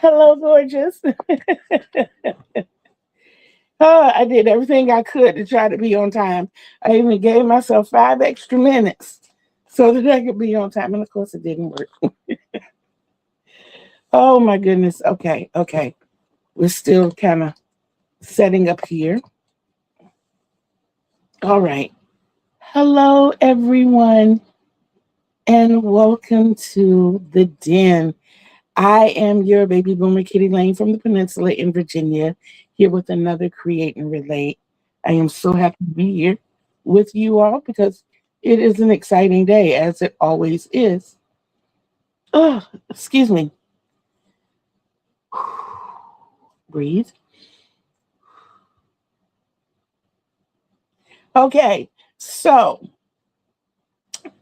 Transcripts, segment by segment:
Hello, gorgeous. I did everything I could to try to be on time. I even gave myself 5 extra minutes so that I could be on time. And of course, it didn't work. Oh, my goodness. Okay, okay. We're still kind of setting up here. All right. Hello, everyone, and welcome to the Den. I am your baby boomer, Kitty Lane from the Peninsula in Virginia, here with another Create and Relate. I am so happy to be here with you all because it is an exciting day, as it always is. Oh, excuse me. Breathe. Okay, so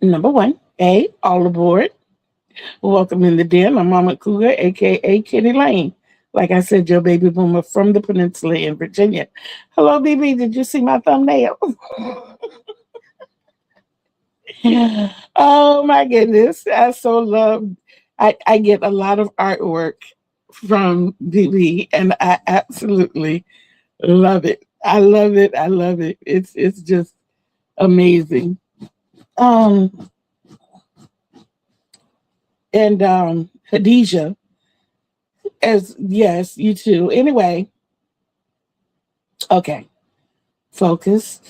number one, all aboard. Welcome in the Den. I'm Mama Cougar, aka Kitty Lane. Like I said, your baby boomer from the Peninsula in Virginia. Hello, BB. Did you see my thumbnail? Oh my goodness. I so love I get a lot of artwork from BB and I absolutely love it. I love it. I love it. It's just amazing. Um and Khadijah, as yes, you too. Anyway, okay. Focus.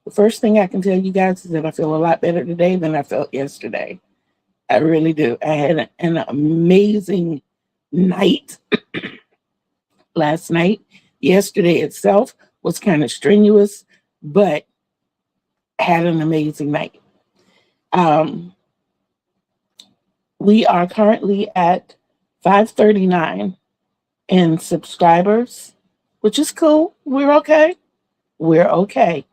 The first thing I can tell you guys is that I feel a lot better today than I felt yesterday. I really do. I had an amazing night last night. Yesterday itself was kind of strenuous, but had an amazing night. Um, we are currently at 539 in subscribers, which is cool. We're okay. We're okay.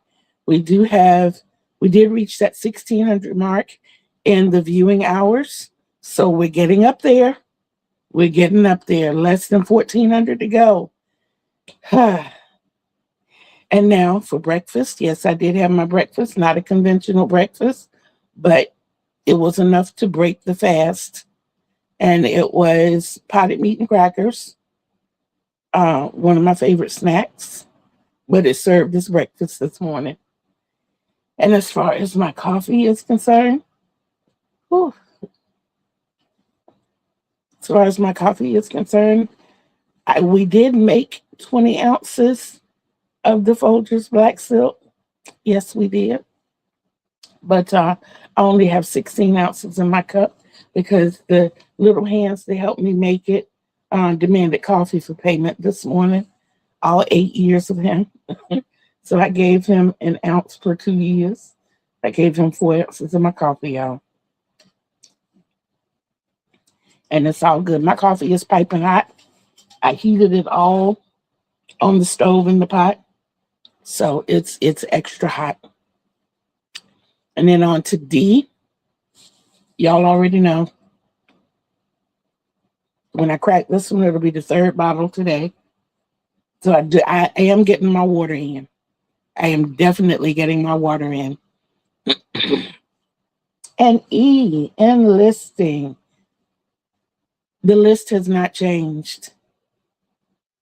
We do have, we did reach that 1600 mark in the viewing hours. So we're getting up there. We're getting up there. Less than 1400 to go. And now for breakfast. Yes, I did have my breakfast, not a conventional breakfast, but it was enough to break the fast. And it was potted meat and crackers, one of my favorite snacks, but it served as breakfast this morning. And as far as my coffee is concerned, whew, as far as my coffee is concerned, we did make 20 ounces of the Folgers Black Silk. Yes, we did. But I only have 16 ounces in my cup because the little hands that helped me make it demanded coffee for payment this morning, all 8 years of him. So I gave him an ounce per 2 years. I gave him 4 ounces of my coffee, y'all. And it's all good. My coffee is piping hot. I heated it all on the stove in the pot. So it's extra hot. And then on to D. Y'all already know. When I crack this one, it'll be the third bottle today. So I am getting my water in. I am definitely getting my water in. And E, enlisting. The list has not changed.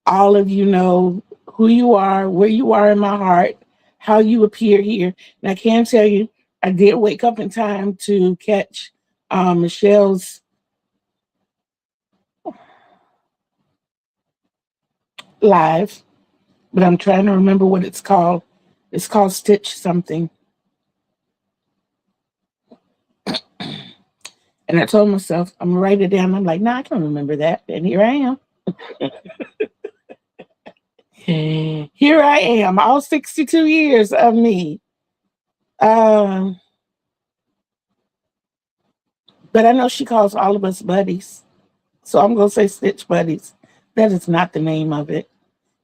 All of you know who you are, where you are in my heart, how you appear here. And I can tell you, I did wake up in time to catch Michelle's live, but I'm trying to remember what it's called. It's called Stitch something. And I told myself, I'm gonna write it down. I'm like, I can remember that. And here I am. Here I am, all 62 years of me. But I know she calls all of us buddies. So I'm going to say Stitch Buddies. That is not the name of it.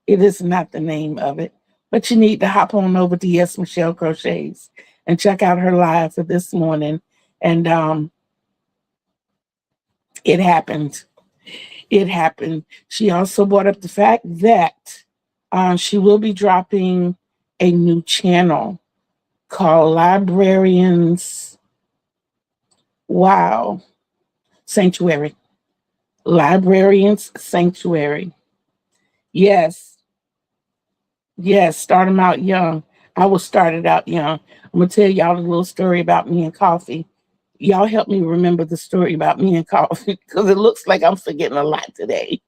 It is not the name of it. But you need to hop on over to Yes Michelle Crochets and check out her live for this morning. And it happened. It happened. She also brought up the fact that she will be dropping a new channel called Librarians. Wow. Sanctuary. Librarians Sanctuary. Yes. Yes. Start them out young. I was started out young. I'm going to tell y'all a little story about me and coffee. Y'all help me remember the story about me and coffee because it looks like I'm forgetting a lot today.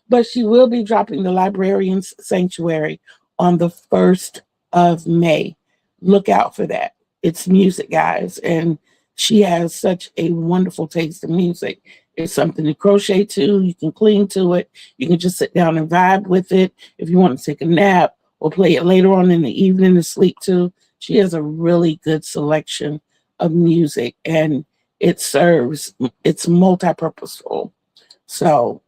But she will be dropping the Librarians Sanctuary on the 1st of May. Look out for that. It's music, guys. And she has such a wonderful taste in music. It's something to crochet to. You can cling to it. You can just sit down and vibe with it. If you want to take a nap or play it later on in the evening to sleep to, she has a really good selection of music. And it's multi-purposeful. So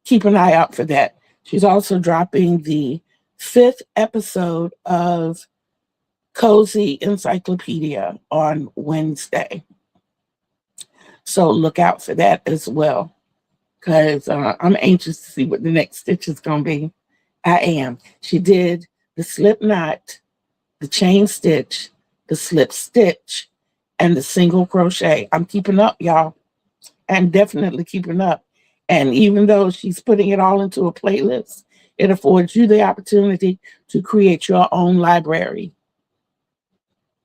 keep an eye out for that. She's also dropping the 5th episode of Cozy Encyclopedia on Wednesday. So look out for that as well, because I'm anxious to see what the next stitch is going to be. I am. She did the slip knot, the chain stitch, the slip stitch, and the single crochet. I'm keeping up, y'all. I'm definitely keeping up. And even though she's putting it all into a playlist, it affords you the opportunity to create your own library.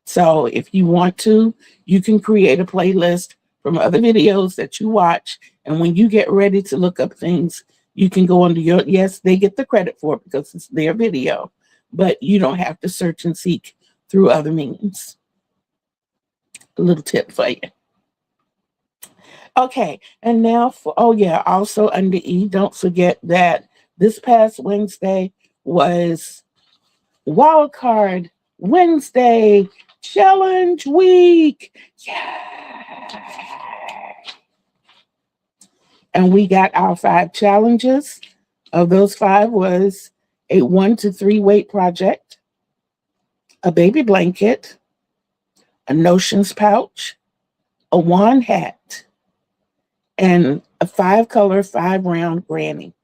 So if you want to, you can create a playlist from other videos that you watch. And when you get ready to look up things, you can go under your, yes, they get the credit for it because it's their video, but you don't have to search and seek through other means. A little tip for you. Okay, and now for, oh yeah, also under E, don't forget that this past Wednesday was Wildcard Wednesday Challenge Week. Yeah. And we got our 5 challenges. Of those 5 was a 1 to 3 weight project, a baby blanket, a notions pouch, a wand hat, and a 5-color, 5-round granny.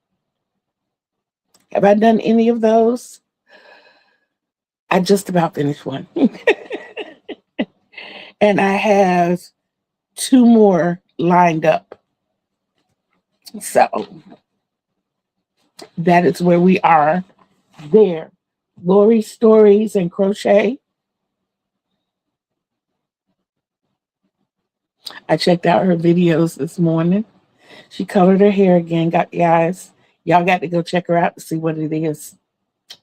Have I done any of those? I just about finished one. And I have 2 more lined up. So that is where we are there. Lori Stories and Crochet. I checked out her videos this morning. She colored her hair again. Y'all got to go check her out to see what it is.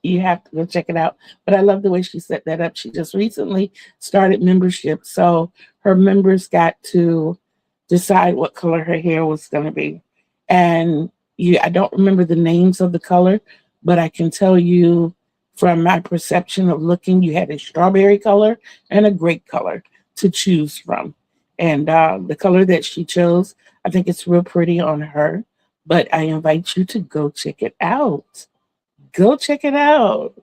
You have to go check it out. But I love the way she set that up. She just recently started membership. So her members got to decide what color her hair was going to be. And I don't remember the names of the color, but I can tell you from my perception of looking, you had a strawberry color and a grape color to choose from. And the color that she chose, I think it's real pretty on her. But I invite you to go check it out. Go check it out.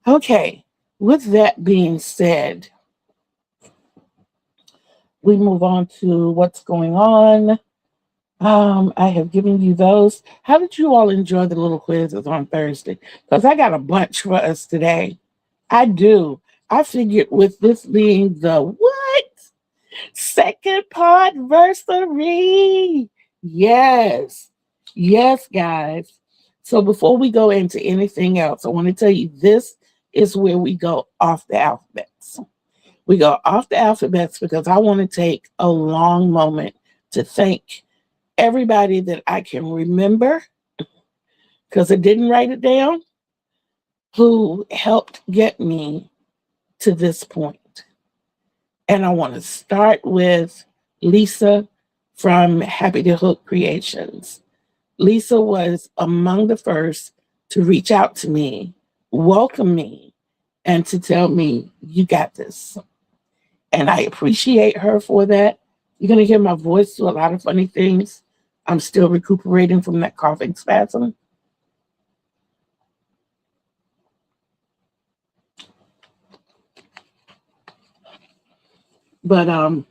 Okay, with that being said, we move on to what's going on. I have given you those. How did you all enjoy the little quizzes on Thursday? Because I got a bunch for us today. I do. I figured with this being the what? Second Podversary. Yes. Yes, guys. So before we go into anything else, I want to tell you this is where we go off the alphabets. We go off the alphabets because I want to take a long moment to thank everybody that I can remember, because I didn't write it down, who helped get me to this point. And I want to start with Lisa from Happy to Hook Creations. Lisa was among the first to reach out to me, welcome me, and to tell me, you got this. And I appreciate her for that. You're going to hear my voice do a lot of funny things. I'm still recuperating from that coughing spasm. But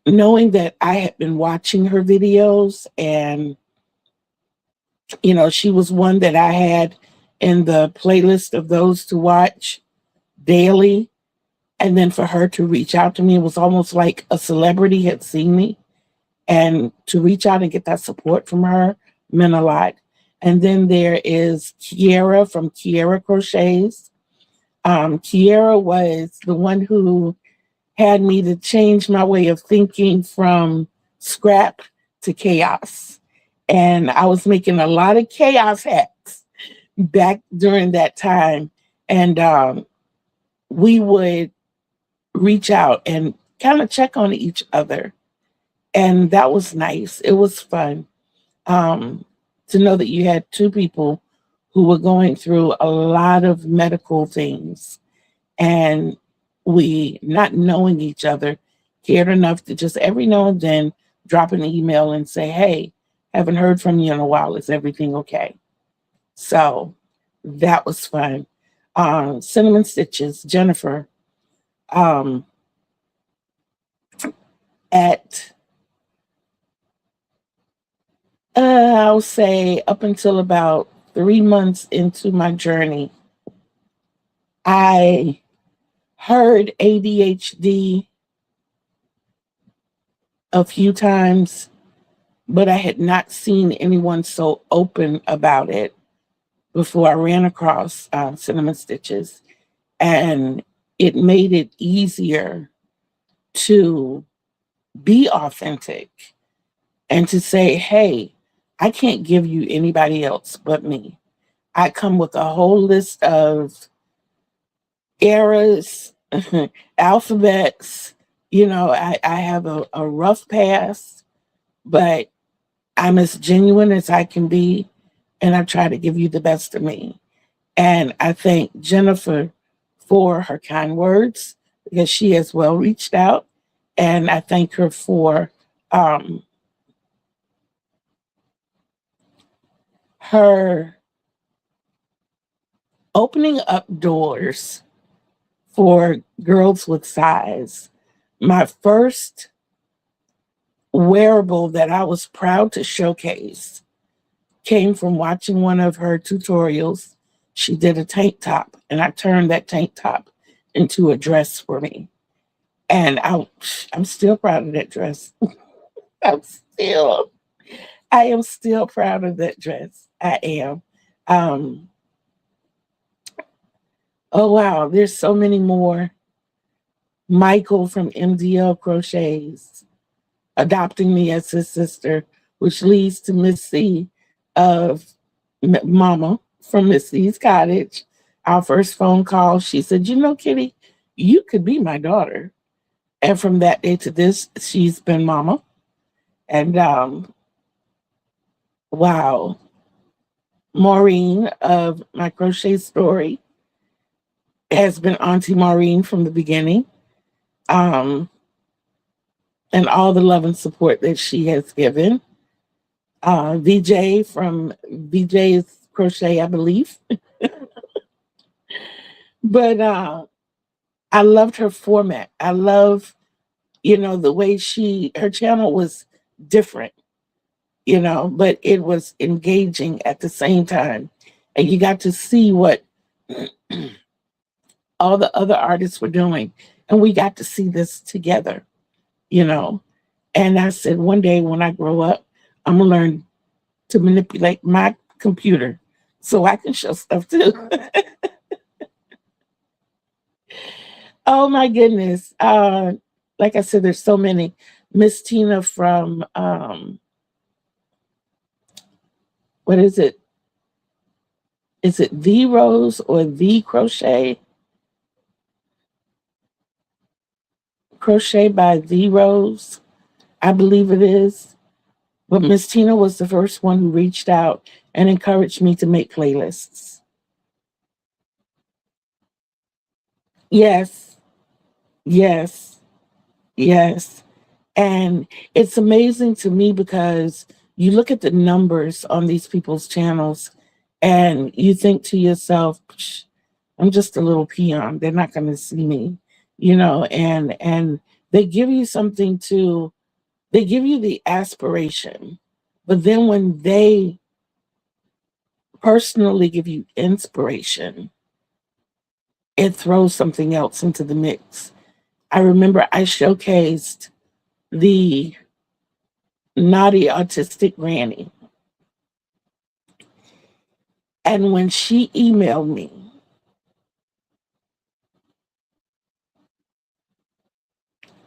knowing that I had been watching her videos, and she was one that I had in the playlist of those to watch daily. And then for her to reach out to me, it was almost like a celebrity had seen me. And to reach out and get that support from her meant a lot. And then there is Kiara from Kiara Crochets. Kiara was the one who had me to change my way of thinking from scrap to chaos. And I was making a lot of chaos hacks back during that time. And we would reach out and kind of check on each other. And that was nice. It was fun to know that you had two people who were going through a lot of medical things, and we, not knowing each other, cared enough to just every now and then drop an email and say, hey, haven't heard from you in a while. Is everything okay? So that was fun. Cinnamon Stitches, Jennifer, um, at I'll say up until about 3 months into my journey, I heard ADHD a few times, but I had not seen anyone so open about it before I ran across Cinnamon Stitches. And it made it easier to be authentic and to say, hey, I can't give you anybody else but me. I come with a whole list of errors, alphabets. I have a rough past, but I'm as genuine as I can be, and I try to give you the best of me. And I thank Jennifer for her kind words because she has well reached out. And I thank her for um, her opening up doors for girls with size. My first wearable that I was proud to showcase came from watching one of her tutorials. She did a tank top, and I turned that tank top into a dress for me. And I'm still proud of that dress. I'm still, I am still proud of that dress. I am. Um, oh wow, there's so many more. Michael from MDL Crochets adopting me as his sister, which leads to Miss C of Mama from Miss C's Cottage. Our first phone call, she said, Kitty, you could be my daughter. And from that day to this, she's been Mama. And wow, Maureen of My Crochet Story has been Auntie Maureen from the beginning. Um, and all the love and support that she has given. VJ from VJ's Crochet, I believe. But I loved her format. I love, the way her channel was different, but it was engaging at the same time. And you got to see what all the other artists were doing. And we got to see this together, you know. And I said, one day when I grow up, I'm going to learn to manipulate my computer so I can show stuff too. Oh my goodness. Like I said, there's so many. Miss Tina from, what is it? Is it The Rose or The Crochet? Crochet by The Rose, I believe it is. But Miss Tina was the first one who reached out and encouraged me to make playlists. Yes, yes, yes. And it's amazing to me because you look at the numbers on these people's channels and you think to yourself, I'm just a little peon. They're not going to see me, and they give you something they give you the aspiration. But then when they personally give you inspiration, it throws something else into the mix. I remember I showcased the naughty autistic granny. And when she emailed me,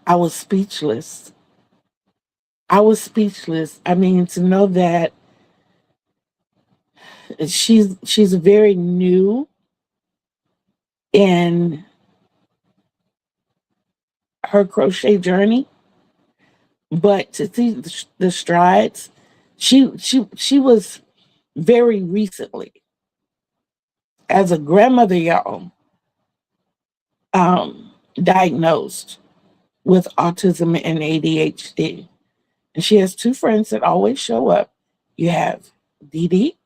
I was speechless. I was speechless. I mean, to know that she's very new in her crochet journey, but to see the strides, she was very recently as a grandmother, y'all, diagnosed with autism and ADHD. And she has two friends that always show up. You have Dee Dee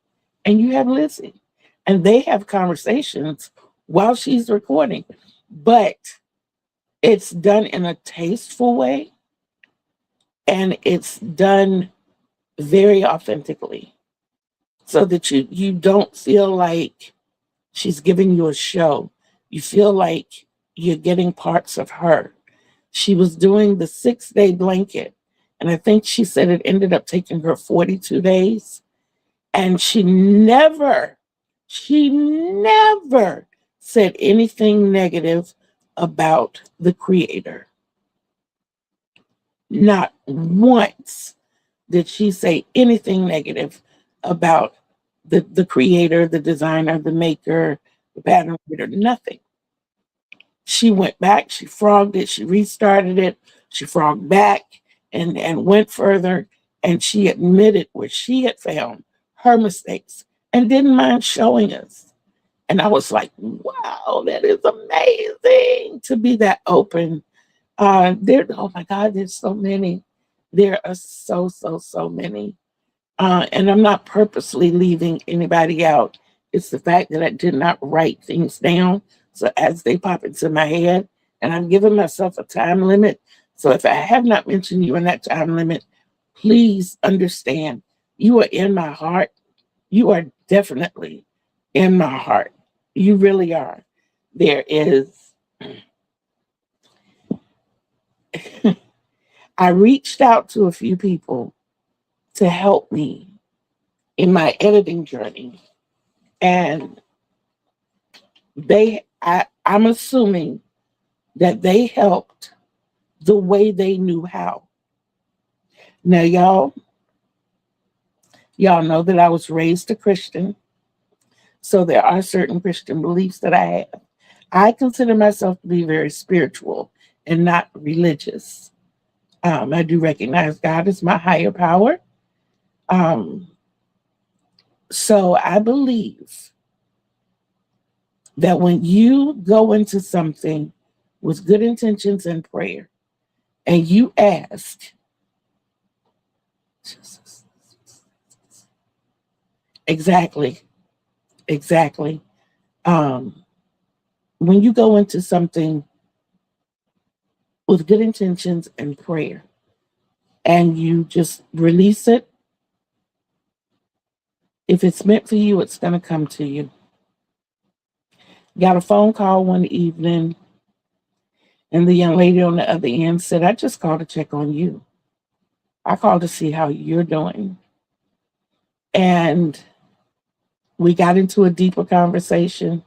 and you have Lizzie. And they have conversations while she's recording. But it's done in a tasteful way and it's done very authentically. So that you don't feel like she's giving you a show. You feel like you're getting parts of her. She was doing the 6-day blanket. And I think she said it ended up taking her 42 days. And she never said anything negative about the creator. Not once did she say anything negative about the creator, the designer, the maker, the pattern reader, nothing. She went back, she frogged it, she restarted it, she frogged back and went further. And she admitted where she had found her mistakes and didn't mind showing us. And I was like, wow, that is amazing to be that open. Oh my God, there's so many. There are so many. And I'm not purposely leaving anybody out. It's the fact that I did not write things down. So as they pop into my head, and I've given myself a time limit. So if I have not mentioned you in that time limit, please understand you are in my heart. You are definitely in my heart. You really are. There is, I reached out to a few people to help me in my editing journey. And I'm assuming that they helped the way they knew how. Now, y'all know that I was raised a Christian. So there are certain Christian beliefs that I have. I consider myself to be very spiritual and not religious. I do recognize God as my higher power. Um, so I believe that when you go into something with good intentions and prayer, and you ask, exactly, exactly. Um, when you go into something with good intentions and prayer, and you just release it, if it's meant for you, it's going to come to you. Got a phone call one evening, and the young lady on the other end said, I just called to check on you. I called to see how you're doing. And we got into a deeper conversation.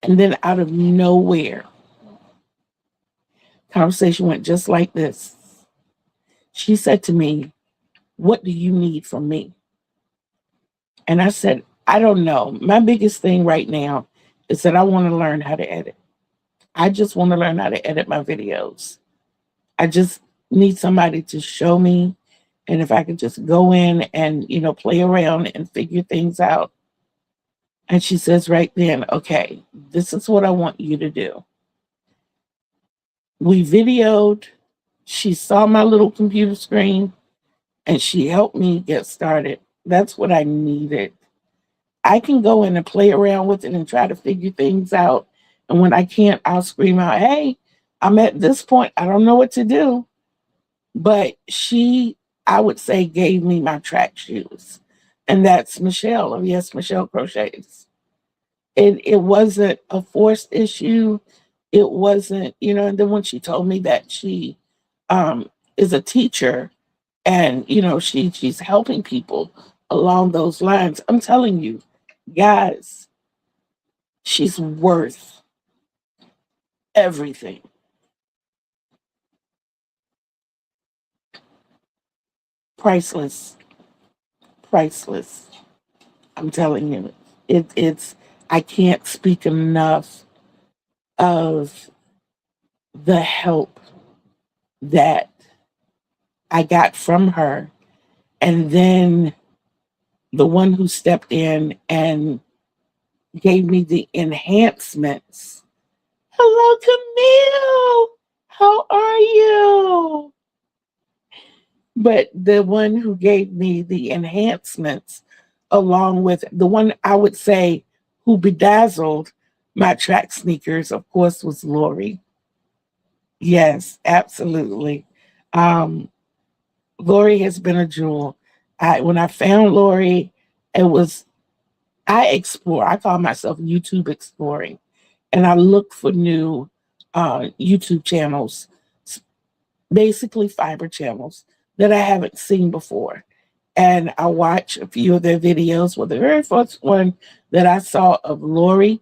And then out of nowhere, conversation went just like this. She said to me, what do you need from me? And I said, I don't know. My biggest thing right now is that I want to learn how to edit. I just want to learn how to edit my videos. I just need somebody to show me. And if I could just go in and, play around and figure things out. And she says right then, okay, this is what I want you to do. We videoed. She saw my little computer screen and she helped me get started. That's what I needed. I can go in and play around with it and try to figure things out. And when I can't, I'll scream out, hey, I'm at this point. I don't know what to do. But she, I would say, gave me my track shoes And that's Michelle of Yes, Michelle Crochets. It wasn't a forced issue. It wasn't, and then when she told me that she is a teacher and she's helping people along those lines, I'm telling you, guys, she's worth everything. Priceless, priceless. I'm telling you, it's I can't speak enough of the help that I got from her. And then the one who stepped in and gave me the enhancements. Hello, Camille. How are you? But the one who gave me the enhancements, along with the one I would say who bedazzled my track sneakers, of course, was Lori. Yes, absolutely. Um, Lori has been a jewel. When I found Lori, it was I explore. I call myself YouTube exploring, and I look for new YouTube channels, basically fiber channels that I haven't seen before. And I watch a few of their videos. Well, the very first one that I saw of Lori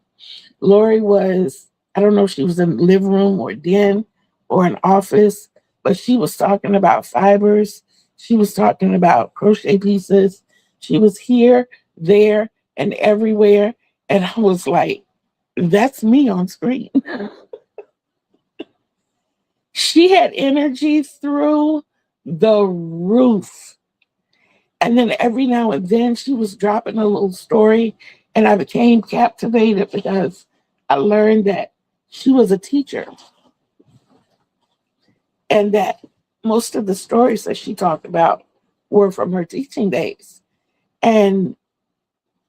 was, I don't know if she was in the living room or den or an office, but she was talking about fibers. She was talking about crochet pieces. She was here, there, and everywhere. And I was like, that's me on screen. She had energy through the roof. And then every now and then she was dropping a little story, and I became captivated because I learned that she was a teacher and that most of the stories that she talked about were from her teaching days. And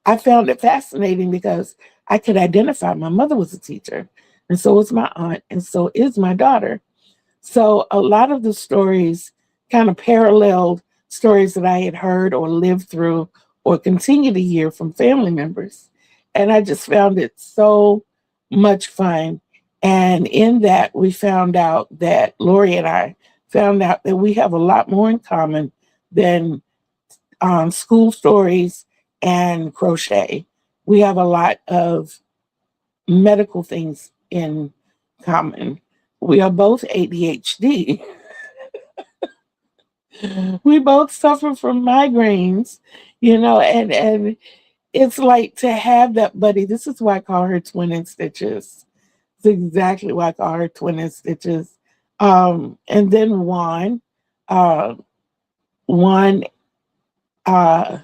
I found it fascinating because I could identify my mother was a teacher, and so was my aunt, and so is my daughter. So a lot of the stories kind of paralleled stories that I had heard or lived through or continue to hear from family members. And I just found it so much fun. And in that, we found out that Lori and I found out that we have a lot more in common than school stories and crochet. We have a lot of medical things in common. We are both ADHD. We both suffer from migraines, and it's like to have that buddy. This is why I call her twin in stitches. It's exactly why I call her twin in stitches. And then uh, Juan, uh,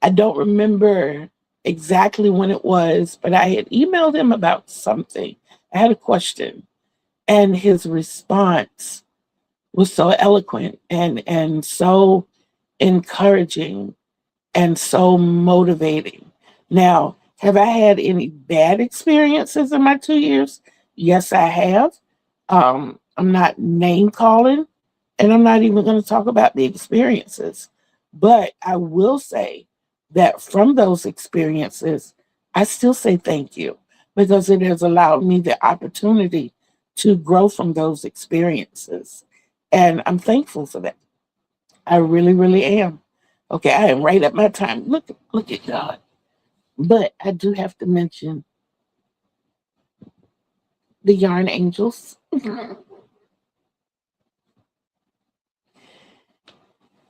I don't remember exactly when it was, but I had emailed him about something. I had a question, and his response was so eloquent and so encouraging and so motivating. Now, have I had any bad experiences in my 2 years? Yes, I have. I'm not name calling, and I'm not even going to talk about the experiences. But I will say that from those experiences, I still say thank you because it has allowed me the opportunity to grow from those experiences. And I'm thankful for that. I really, really am. Okay, I am right at my time. Look at God. But I do have to mention the Yarn Angels.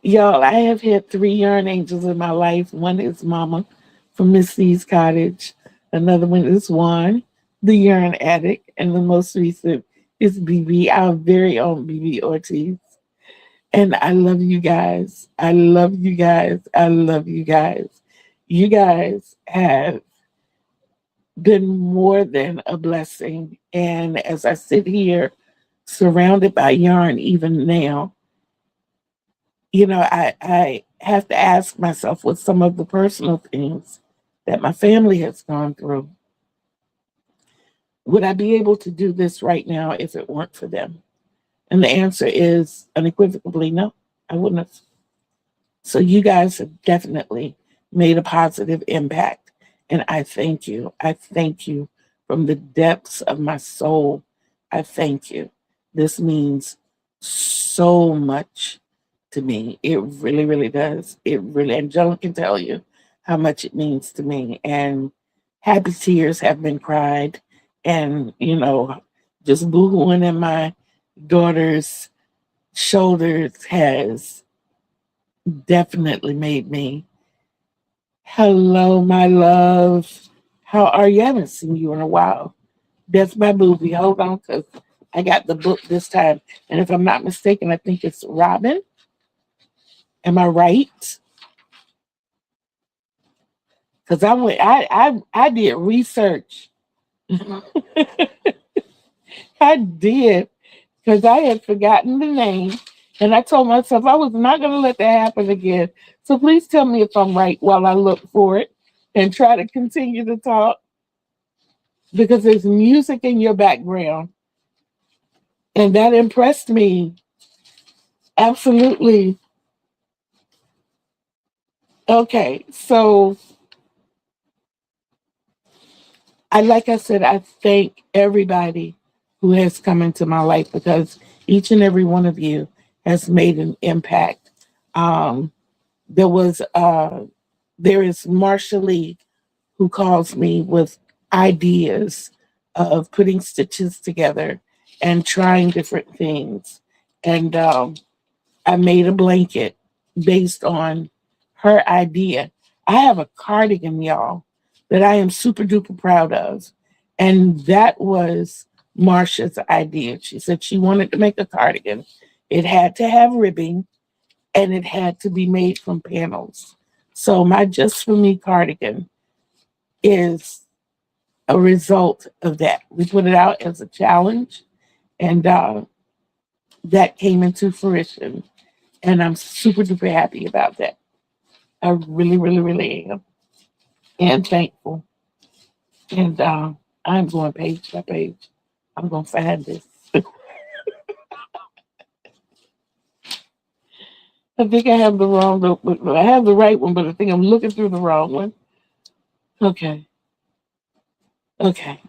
Y'all, I have had three Yarn Angels in my life. One is Mama from Miss C's Cottage. Another one is Juan, the Yarn Addict. And the most recent is BB, our very own BB Ortiz. And I love you guys. I love you guys. I love you guys. You guys have been more than a blessing. And as I sit here surrounded by yarn, even now, I have to ask myself with some of the personal things that my family has gone through, would I be able to do this right now if it weren't for them? And the answer is unequivocally no, I wouldn't have. So you guys have definitely made a positive impact. And I thank you. I thank you from the depths of my soul. I thank you. This means so much to me. It really, really does. It really, and Joan can tell you how much it means to me. And happy tears have been cried. And, just boohooing in my daughter's shoulders has definitely made me. Hello, my love. How are you? I haven't seen you in a while. That's my movie. Hold on, because I got the book this time. And if I'm not mistaken, I think it's Robin. Am I right? Because I did research. I did, because I had forgotten the name. And I told myself I was not going to let that happen again. So please tell me if I'm right while I look for it and try to continue to talk, because there's music in your background. And that impressed me. Absolutely. Okay. So like I said, I thank everybody who has come into my life, because each and every one of you has made an impact. Um, there was there is Marsha Lee, who calls me with ideas of putting stitches together and trying different things. And I made a blanket based on her idea. I have a cardigan, y'all, that I am super duper proud of. And that was Marsha's idea. She said she wanted to make a cardigan. It had to have ribbing and it had to be made from panels. So my Just For Me cardigan is a result of that. We put it out as a challenge, and that came into fruition. And I'm super duper happy about that. I really, really, really am. And thankful. And I'm going page by page. I'm going to find this. I think I have the wrong, I have the right one, but I think I'm looking through the wrong one. Okay. Okay.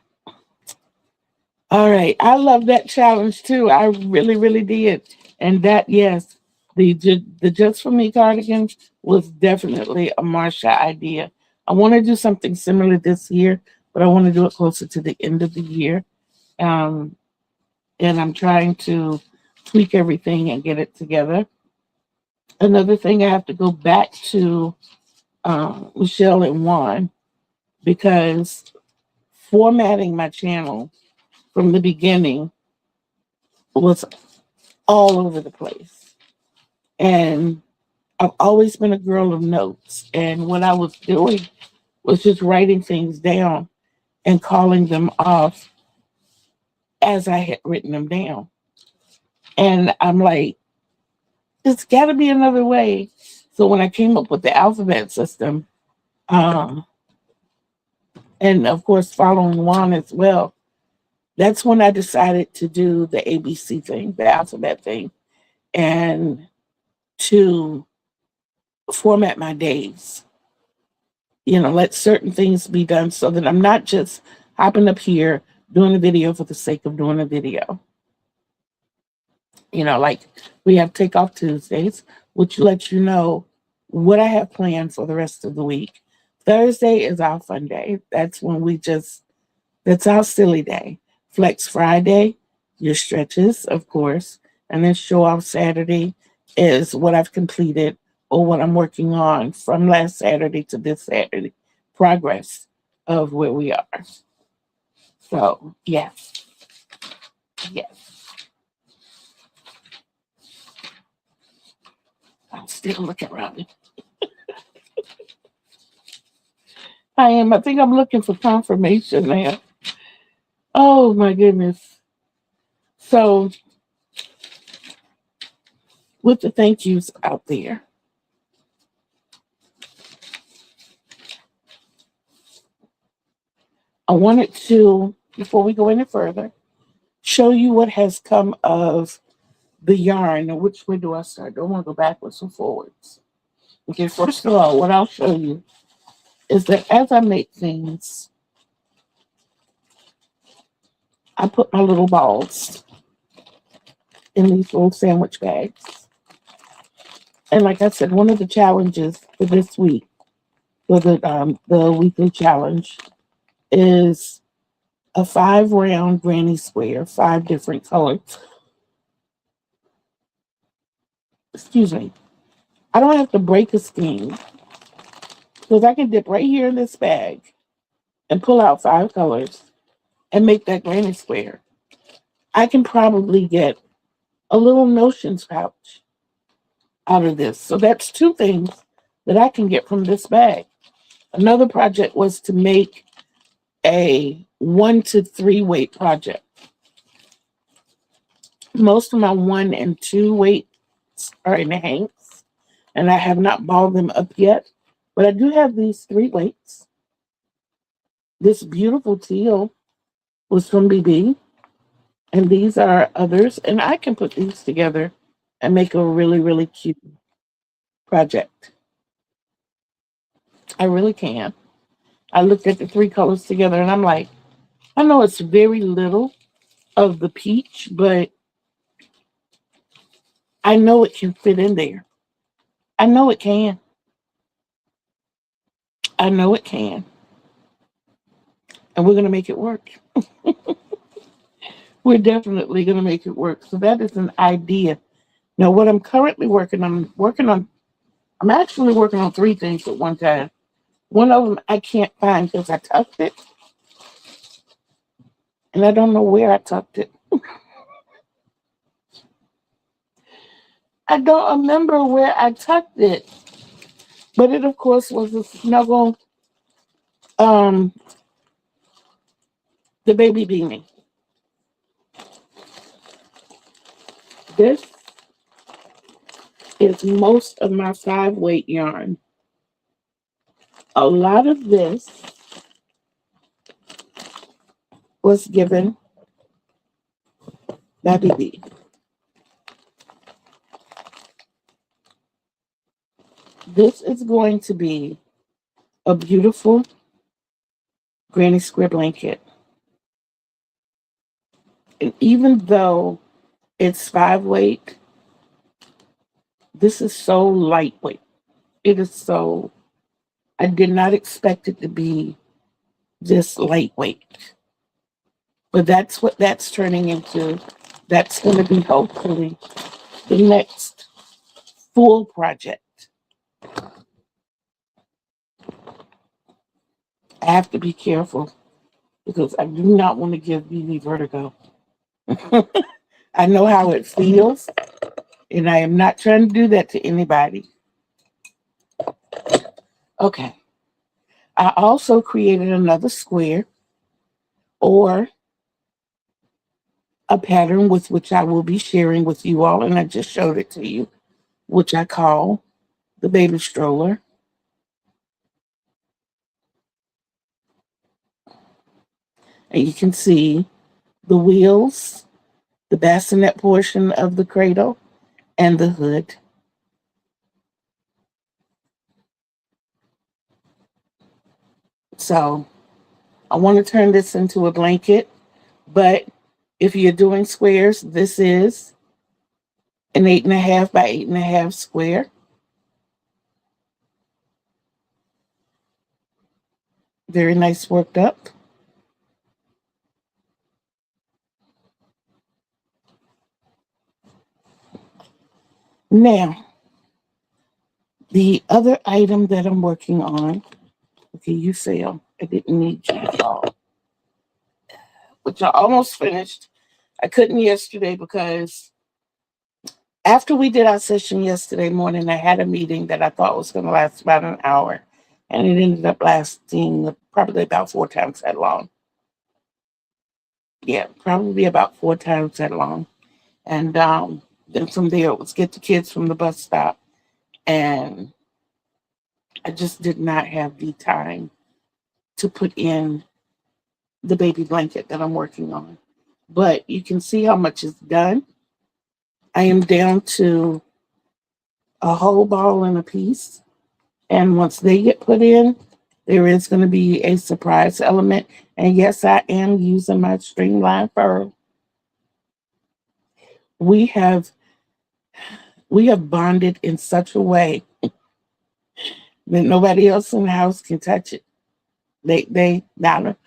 All right. I love that challenge too. I really, really did. And that, yes, the Just For Me cardigan was definitely a Marsha idea. I want to do something similar this year, but I want to do it closer to the end of the year. Um, and I'm trying to tweak everything and get it together. Another thing, I have to go back to Michelle and Juan, because formatting my channel from the beginning was all over the place. And I've always been a girl of notes. And what I was doing was just writing things down and calling them off as I had written them down. And I'm like, there's got to be another way. So when I came up with the alphabet system, um, and of course following Juan as well, that's when I decided to do the ABC thing, the alphabet thing, and to format my days. Let certain things be done so that I'm not just hopping up here doing a video for the sake of doing a video. Like we have Takeoff Tuesdays, which lets you know what I have planned for the rest of the week. Thursday is our fun day. That's our silly day. Flex Friday, your stretches, of course. And then Show Off Saturday is what I've completed or what I'm working on from last Saturday to this Saturday. Progress of where we are. So, yes. Yes. I'm still looking around. I am. I think I'm looking for confirmation now. Oh, my goodness. So, with the thank yous out there, I wanted to, before we go any further, show you what has come of the yarn. Which way do I start? Do I want to go backwards or forwards? Okay, first of all, what I'll show you is that as I make things, I put my little balls in these little sandwich bags. And like I said, one of the challenges for this week, for the weekly challenge, is a 5 round granny square, 5 different colors. Excuse me. I don't have to break a skein because I can dip right here in this bag and pull out 5 colors and make that granny square. I can probably get a little notions pouch out of this. So that's 2 things that I can get from this bag. Another project was to make a 1 to 3 weight project. Most of my 1 and 2 weights are in the hanks, and I have not balled them up yet. But I do have these 3 weights. This beautiful teal was from BB, and these are others. And I can put these together and make a really, really cute project. I really can. I looked at the 3 colors together and I'm like, I know it's very little of the peach, but I know it can fit in there. I know it can. I know it can. And we're going to make it work. We're definitely going to make it work. So that is an idea. Now, what I'm currently I'm actually working on 3 things at one time. One of them I can't find because I tucked it. And I don't know where I tucked it. I don't remember where I tucked it. But it, of course, was a snuggle, um, the baby beanie. This is most of my 5 weight yarn. A lot of this was given by BB. This is going to be a beautiful granny square blanket. And even though it's 5 weight, this is so lightweight. It is so, I did not expect it to be this lightweight. But that's what that's turning into. That's going to be hopefully the next full project. I have to be careful because I do not want to give BB vertigo. I know how it feels, and I am not trying to do that to anybody. Okay. I also created another square or a pattern with which I will be sharing with you all, and I just showed it to you, which I call the baby stroller. And you can see the wheels, the bassinet portion of the cradle, and the hood. So I want to turn this into a blanket, but if you're doing squares, this is an 8.5 by 8.5 square. Very nice worked up. Now, the other item that I'm working on, okay, you fail. I didn't need you to fall. Which I almost finished. I couldn't yesterday because after we did our session yesterday morning, I had a meeting that I thought was going to last about an hour, and it ended up lasting probably about 4 times that long. Yeah, probably about 4 times that long. And then from there, it was get the kids from the bus stop, and I just did not have the time to put in the baby blanket that I'm working on. But you can see how much is done. I am down to a whole ball and a piece. And once they get put in, there is going to be a surprise element. And yes, I am using my streamline fur. We have we have bonded in such a way that nobody else in the house can touch it. They now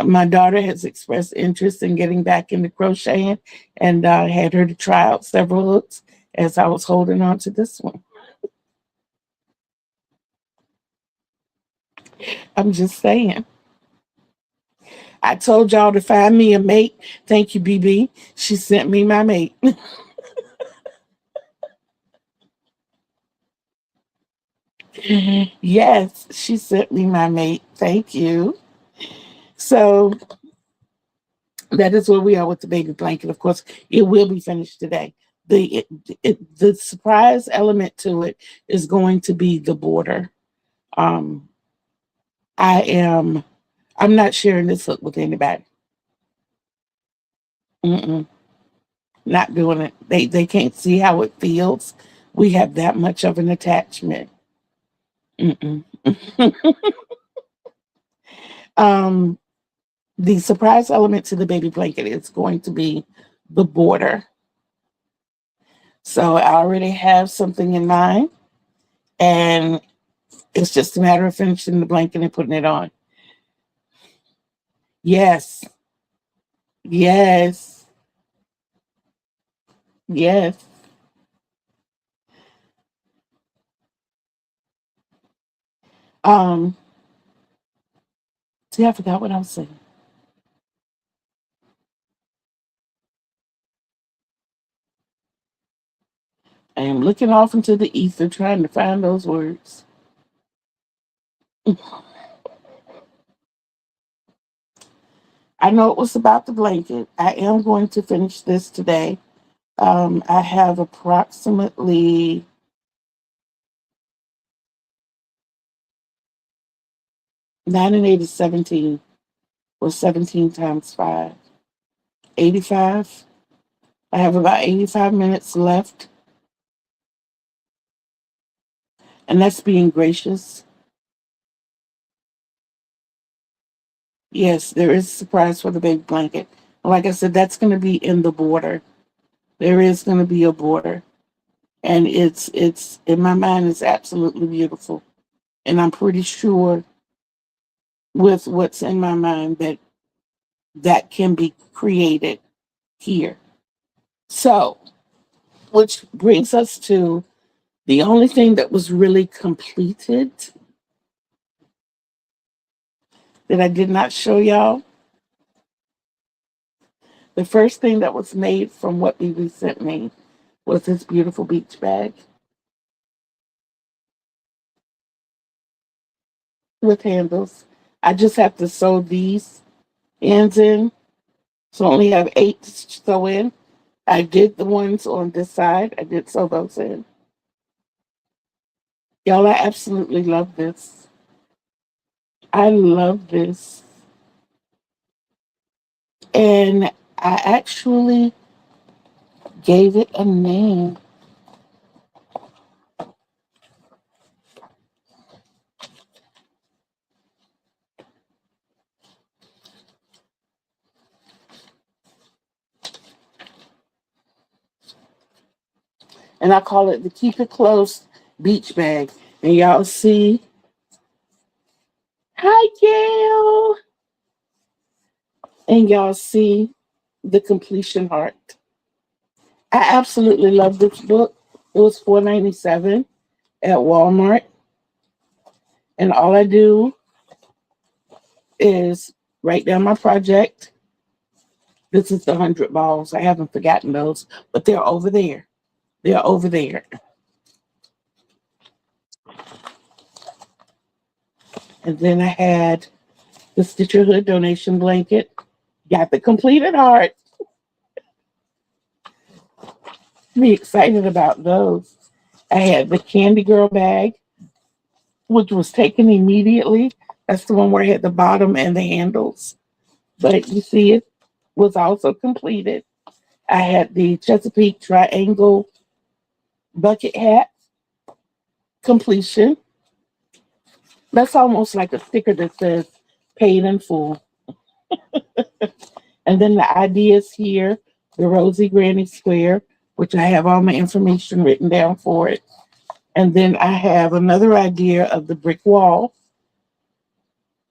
my daughter has expressed interest in getting back into crocheting, and had her to try out several hooks as I was holding on to this one. I'm just saying. I told y'all to find me a mate. Thank you, BB. She sent me my mate. Yes, she sent me my mate. Thank you. So that is where we are with the baby blanket. Of course, it will be finished today. The surprise element to it is going to be the border. Um, I am I'm not sharing this look with anybody. Mm-mm, not doing it. They can't see how it feels. We have that much of an attachment. Mm-mm. um, the surprise element to the baby blanket is going to be the border. So I already have something in mind, and it's just a matter of finishing the blanket and putting it on. Yes, yes, yes. Um, see, I forgot what I was saying. I am looking off into the ether trying to find those words. I know it was about the blanket. I am going to finish this today. I have approximately 9 and 8 is 17, or 17 times 5. 85. I have about 85 minutes left, and that's being gracious. Yes, there is a surprise for the baby blanket. Like I said, that's going to be in the border. There is going to be a border, and it's in my mind, it's absolutely beautiful. And I'm pretty sure with what's in my mind that that can be created here. So, which brings us to the only thing that was really completed that I did not show y'all. The first thing that was made from what BB sent me was this beautiful beach bag with handles. I just have to sew these ends in. So I only have 8 to sew in. I did the ones on this side. I did sew those in. Y'all, I absolutely love this. I love this. And I actually gave it a name. And I call it the Keep It Close Beach Bag. And y'all see, hi, Gail. And y'all see the completion heart. I absolutely love this book. It was $4.97 at Walmart. And all I do is write down my project. This is the 100 balls. I haven't forgotten those, but they're over there. They're over there. And then I had the Stitcher Hood donation blanket. Got the completed heart. Be excited about those. I had the Candy Girl bag, which was taken immediately. That's the one where I had the bottom and the handles. But you see, it was also completed. I had the Chesapeake Triangle bucket hat completion. That's almost like a sticker that says paid in full. And then the ideas here, the Rosie Granny Square, which I have all my information written down for it. And then I have another idea of the brick wall,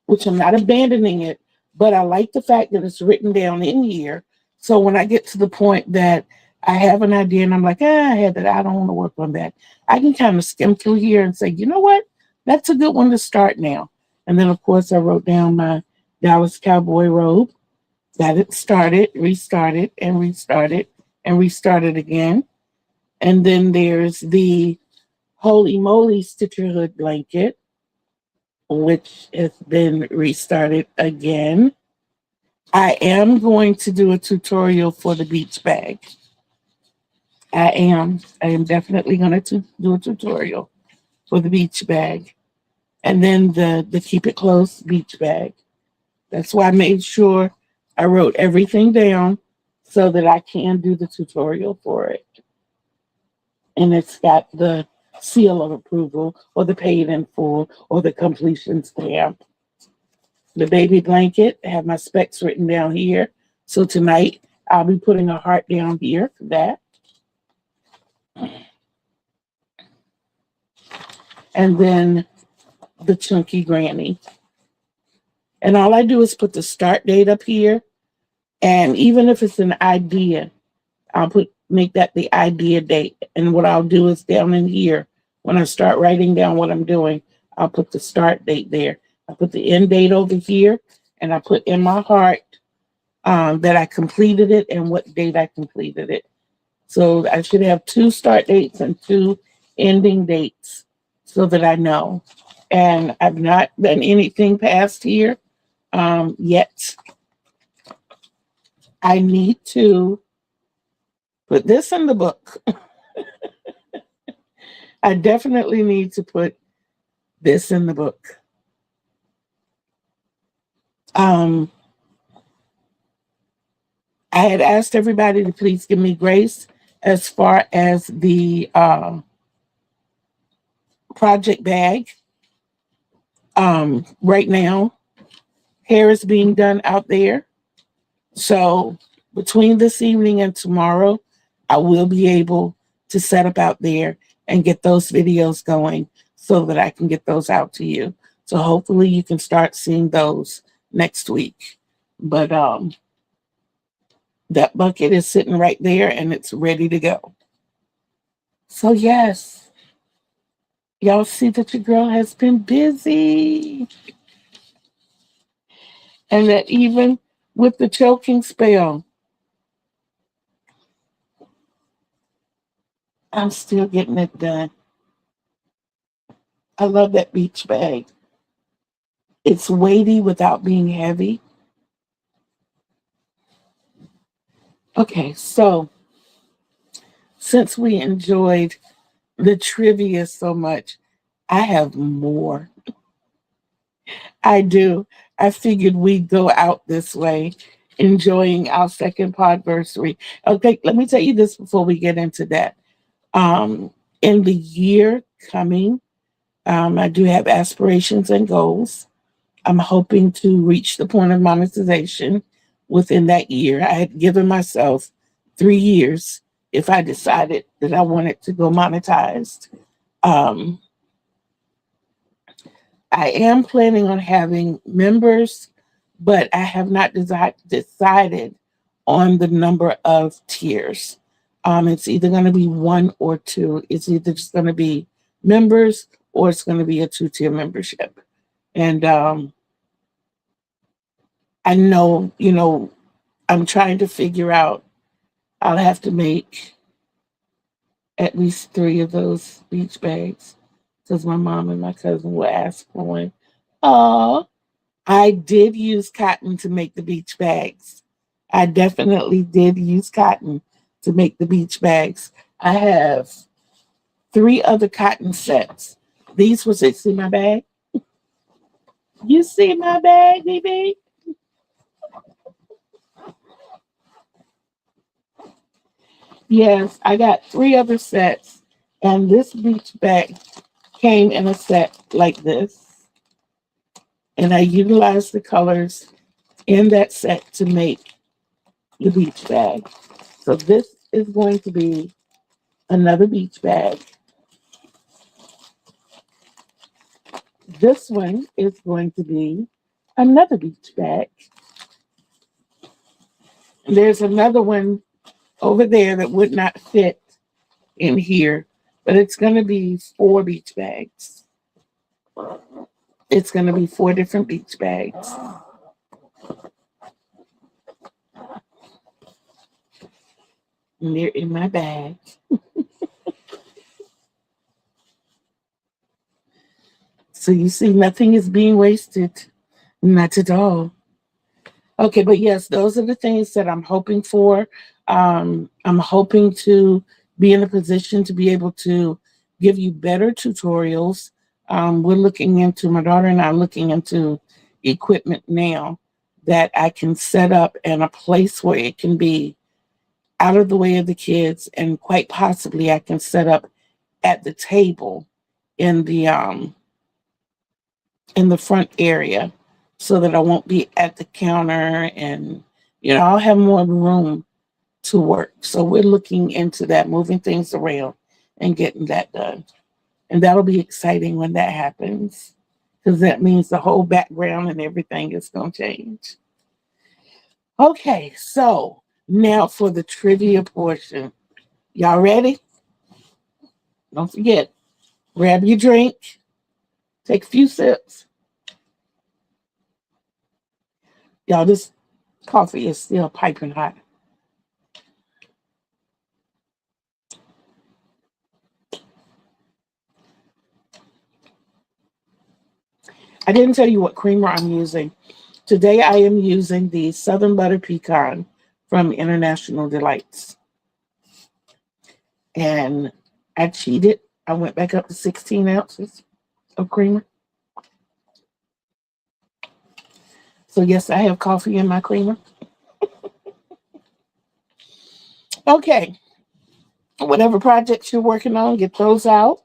which I'm not abandoning it, but I like the fact that it's written down in here. So when I get to the point that I have an idea and I'm like, I had that, I don't want to work on that, I can kind of skim through here and say, you know what? That's a good one to start now. And then, of course, I wrote down my Dallas Cowboy robe, got it started, restarted, and restarted, and restarted again. And then there's the Holy Moly Stitcher Hood blanket, which has been restarted again. I am going to do a tutorial for the beach bag. I am. I am definitely going to do a tutorial for the beach bag. And then the Keep It Close beach bag. That's why I made sure I wrote everything down so that I can do the tutorial for it. And it's got the seal of approval or the paid in full or the completion stamp. The baby blanket, I have my specs written down here. So tonight I'll be putting a heart down here for that. And then the chunky granny. And all I do is put the start date up here. And even if it's an idea, I'll make that the idea date. And what I'll do is down in here, when I start writing down what I'm doing, I'll put the start date there. I put the end date over here, and I put in my heart that I completed it and what date I completed it. So I should have 2 start dates and 2 ending dates so that I know. And I've not done anything past here yet. I need to put this in the book. I definitely need to put this in the book. I had asked everybody to please give me grace as far as the project bag. Right now, hair is being done out there. So between this evening and tomorrow, I will be able to set up out there and get those videos going so that I can get those out to you. So hopefully you can start seeing those next week. But that bucket is sitting right there and it's ready to go. So yes, y'all see that your girl has been busy. And that even with the choking spell, I'm still getting it done. I love that beach bag. It's weighty without being heavy. Okay, so since we enjoyed the trivia so much, I have more. I do. I figured we'd go out this way, enjoying our second podversary. Okay, let me tell you this before we get into that. In the year coming, I do have aspirations and goals. I'm hoping to reach the point of monetization within that year. I had given myself 3 years if I decided that I wanted to go monetized. Um, I am planning on having members, but I have not decided on the number of tiers. It's either going to be 1 or 2. It's either just going to be members or it's going to be a 2-tier membership. And I know, I'm trying to figure out, I'll have to make at least 3 of those beach bags because my mom and my cousin will ask for one. Oh, I did use cotton to make the beach bags. I definitely did use cotton to make the beach bags. I have 3 other cotton sets. These was it. See my bag? You see my bag, baby? Yes, I got 3 other sets, and this beach bag came in a set like this. And I utilized the colors in that set to make the beach bag. So this is going to be another beach bag. This one is going to be another beach bag. There's another one over there that would not fit in here, but it's going to be 4 beach bags. It's going to be 4 different beach bags. And they're in my bag. So you see, nothing is being wasted. Not at all. Okay, but yes, those are the things that I'm hoping for. I'm hoping to be in a position to be able to give you better tutorials. My daughter and I are looking into equipment now that I can set up in a place where it can be out of the way of the kids, and quite possibly I can set up at the table in the front area so that I won't be at the counter, and I'll have more room to work. So we're looking into that, moving things around and getting that done. And that'll be exciting when that happens, because that means the whole background and everything is going to change. Okay, so now for the trivia portion. Y'all ready? Don't forget, grab your drink, take a few sips. Y'all, this coffee is still piping hot. I didn't tell you what creamer I'm using. Today I am using the Southern Butter Pecan from International Delights. And I cheated. I went back up to 16 ounces of creamer. So yes, I have coffee in my creamer. Okay. Whatever projects you're working on, get those out.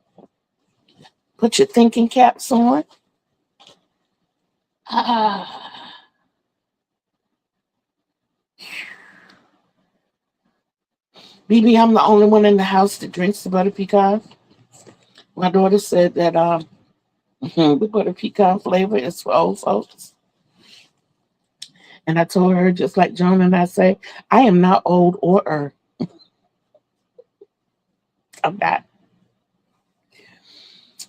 Put your thinking caps on. Ah. BB, I'm the only one in the house that drinks the butter pecan. My daughter said that the butter pecan flavor is for old folks. And I told her, just like Joan and I say, I am not old or I'm not.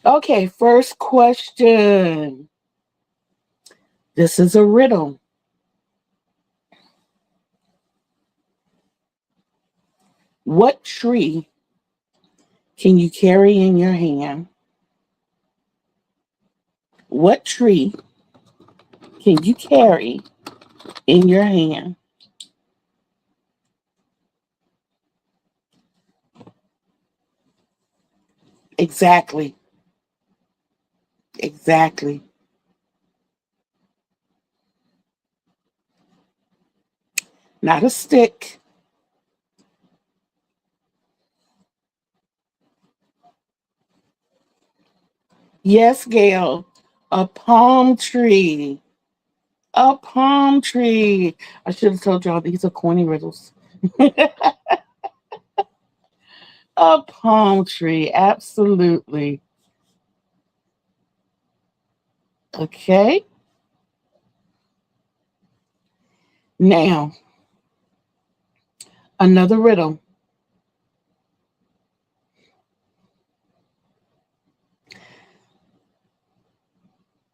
Okay, first question. This is a riddle. What tree can you carry in your hand? What tree can you carry in your hand? Exactly. Exactly. Not a stick. Yes, Gail. A palm tree. A palm tree. I should have told y'all these are corny riddles. A palm tree. Absolutely. Okay. Now, another riddle.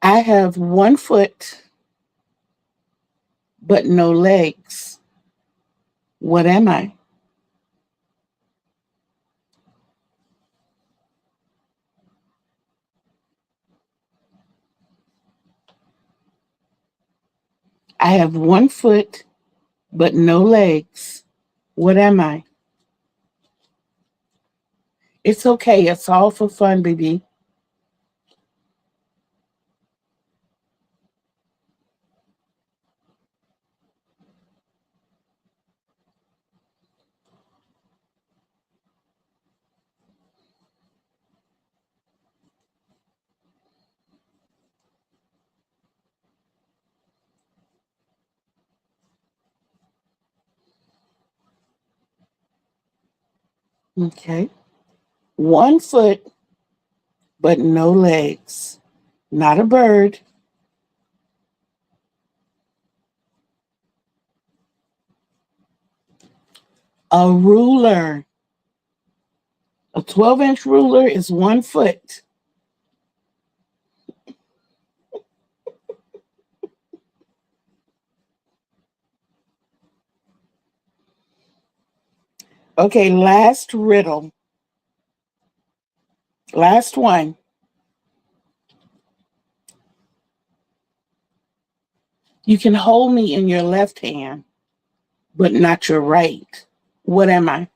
I have 1 foot, but no legs. What am I? I have 1 foot, but no legs. What am I? It's okay. It's all for fun, baby. Okay. 1 foot, but no legs. Not a bird. A ruler. A 12-inch ruler is 1 foot. Okay, last riddle. Last one. You can hold me in your left hand, but not your right. What am I?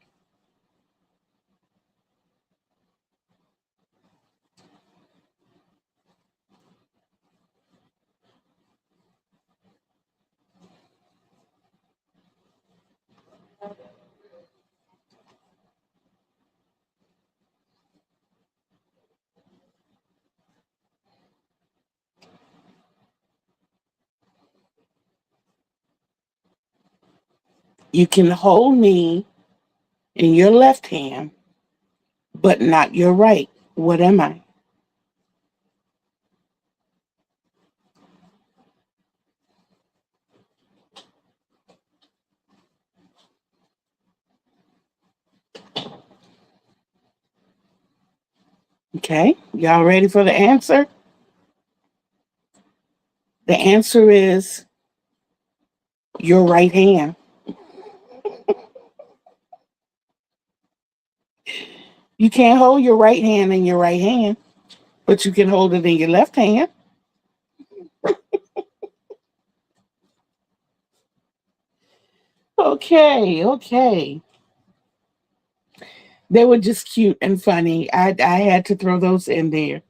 You can hold me in your left hand, but not your right. What am I? Okay, y'all ready for the answer? The answer is your right hand. You can't hold your right hand in your right hand, but you can hold it in your left hand. Okay, okay. They were just cute and funny. I had to throw those in there.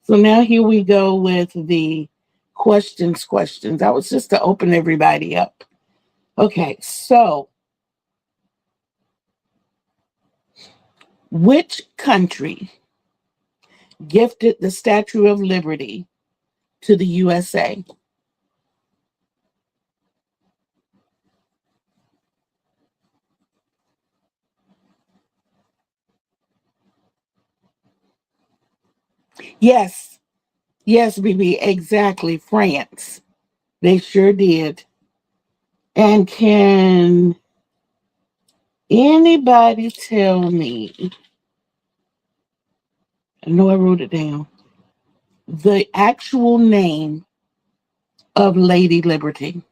So now here we go with the questions. That was just to open everybody up. Okay, so which country gifted the Statue of Liberty to the USA? Yes, yes, BB, exactly. France. They sure did. And can anybody tell me? I know I wrote it down. The actual name of Lady Liberty.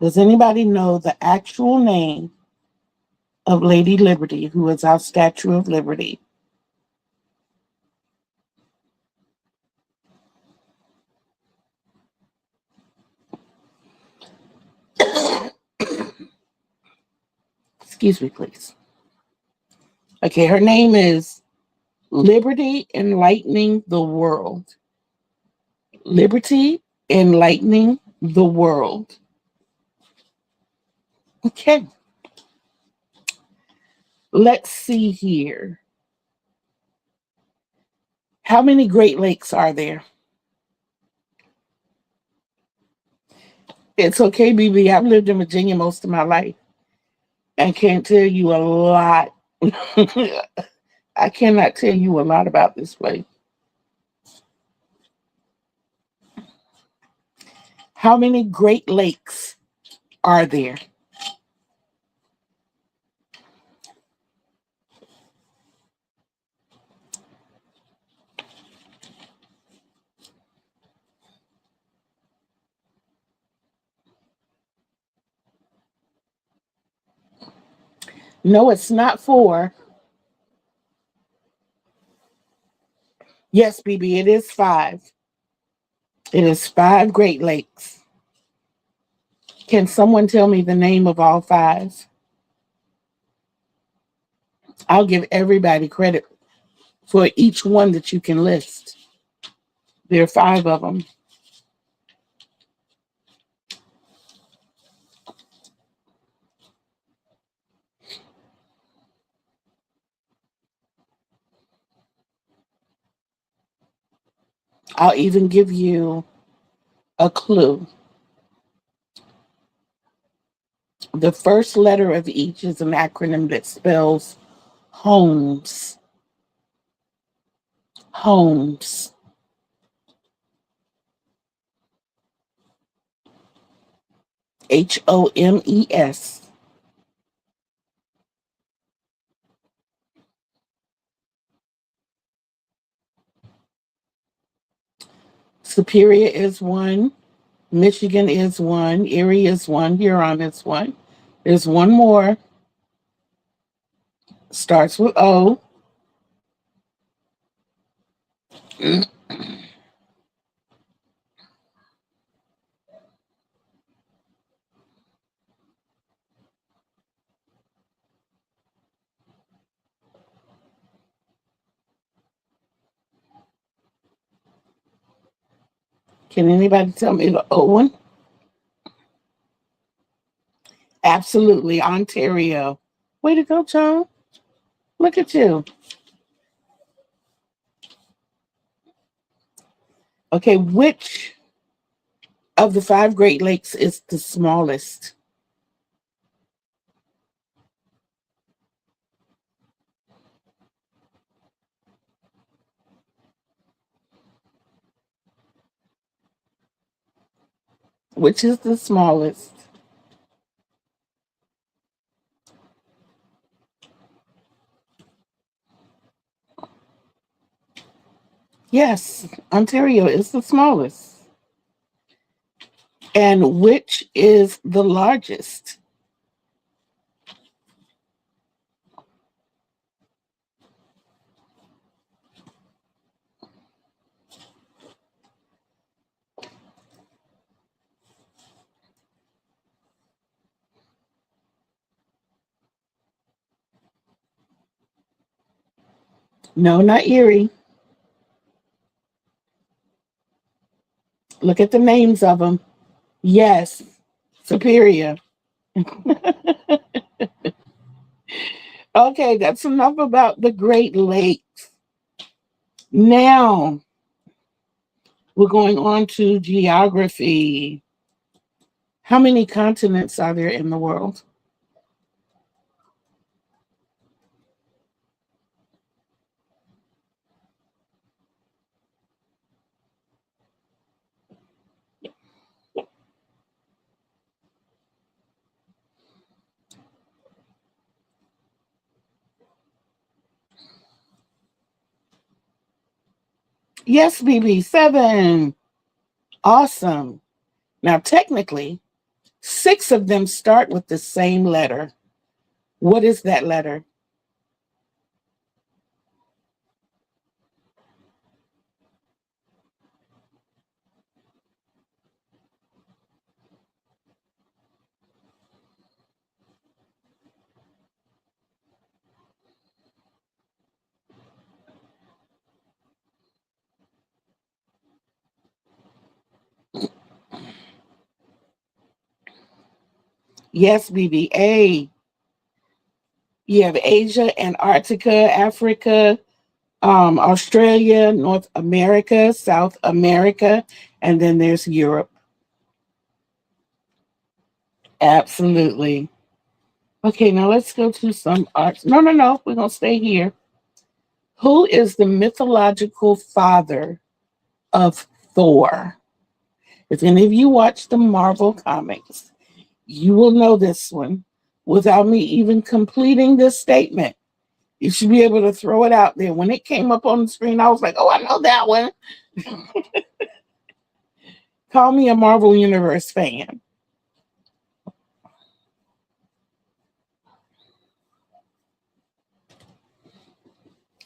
Does anybody know the actual name of Lady Liberty, who is our Statue of Liberty? Excuse me, please. Okay, her name is Liberty Enlightening the World. Liberty Enlightening the World. Okay, let's see here. How many Great Lakes are there? It's okay, BB. I've lived in Virginia most of my life and can't tell you a lot. I cannot tell you a lot about this place. How many Great Lakes are there? No, it's not four. Yes, BB, it is five. It is five Great Lakes. Can someone tell me the name of all five? I'll give everybody credit for each one that you can list. There are five of them. I'll even give you a clue. The first letter of each is an acronym that spells homes. Homes. HOMES. Superior is one. Michigan is one. Erie is one. Huron is one. There's one more. Starts with O. Can anybody tell me the O one? Absolutely. Ontario. Way to go, John. Look at you. Okay, which of the five Great Lakes is the smallest? Which is the smallest? Yes, Ontario is the smallest. And which is the largest? No, not Erie. Look at the names of them. Yes, Superior. Okay, that's enough about the Great Lakes. Now we're going on to geography. How many continents are there in the world? Yes, BB, seven. Awesome. Now, technically, six of them start with the same letter. What is that letter? Yes, BBA. You have Asia, Antarctica, Africa, Australia, North America, South America, and then there's Europe. Absolutely. Okay, now let's go to some arts. No, no, no. We're going to stay here. Who is the mythological father of Thor? If any of you watch the Marvel comics, you will know this one without me even completing this statement. You should be able to throw it out there. When it came up on the screen, I was like, oh, I know that one. Call me a Marvel Universe fan.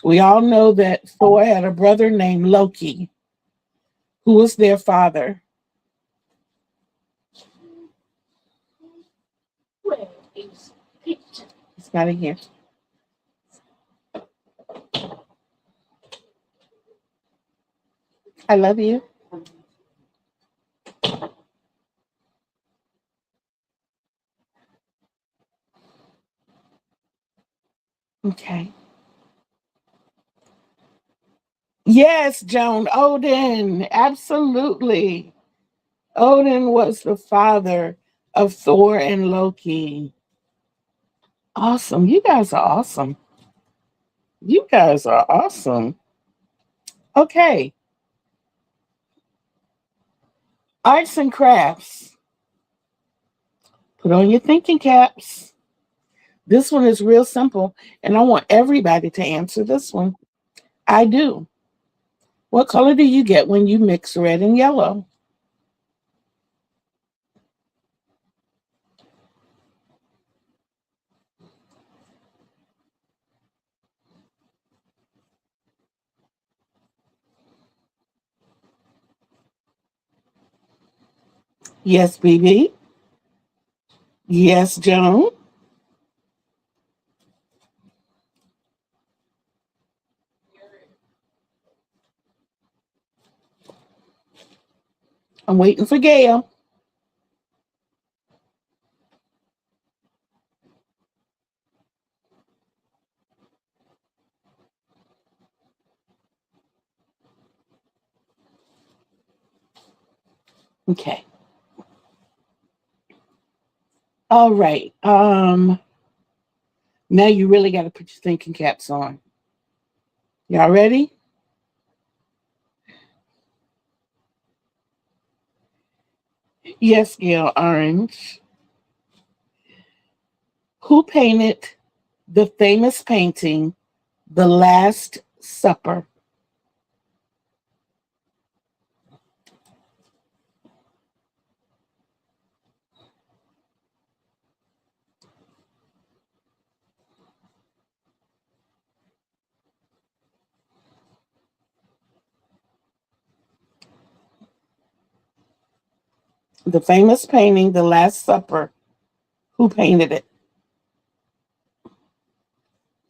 We all know that Thor had a brother named Loki. Who was their father? It's not in here. I love you. Okay. Yes, Joan, Odin. Absolutely. Odin was the father of Thor and Loki. Awesome. You guys are awesome. You guys are awesome. Okay. Arts and crafts. Put on your thinking caps. This one is real simple, and I want everybody to answer this one. I do. What color do you get when you mix red and yellow? Yes, BB. Yes, Joan. I'm waiting for Gail. Okay. All right. Now you really got to put your thinking caps on. Y'all ready? Yes, Gail Orange. Who painted the famous painting, The Last Supper? The famous painting, The Last Supper. Who painted it?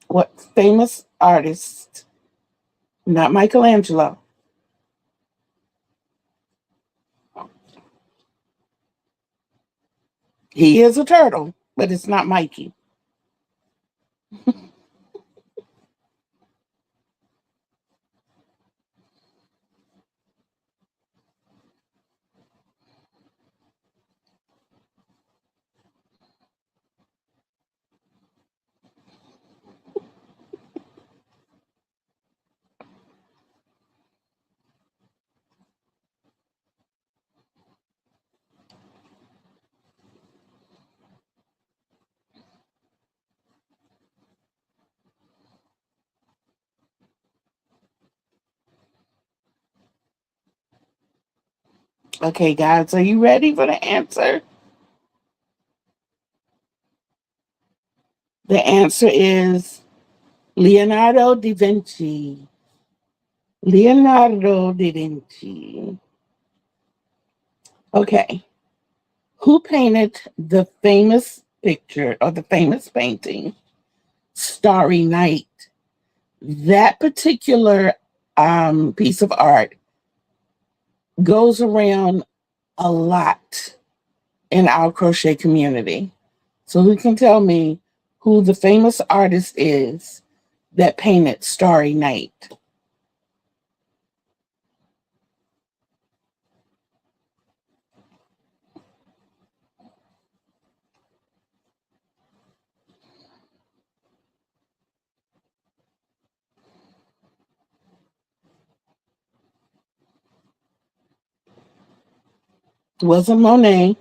What famous artist? Not Michelangelo. He is a turtle, but it's not Mikey. Okay, guys, are you ready for the answer? The answer is Leonardo da Vinci. Leonardo da Vinci. Okay. Who painted the famous picture or the famous painting, Starry Night? That particular piece of art goes around a lot in our crochet community. So, who can tell me who the famous artist is that painted Starry Night? Wasn't Monet.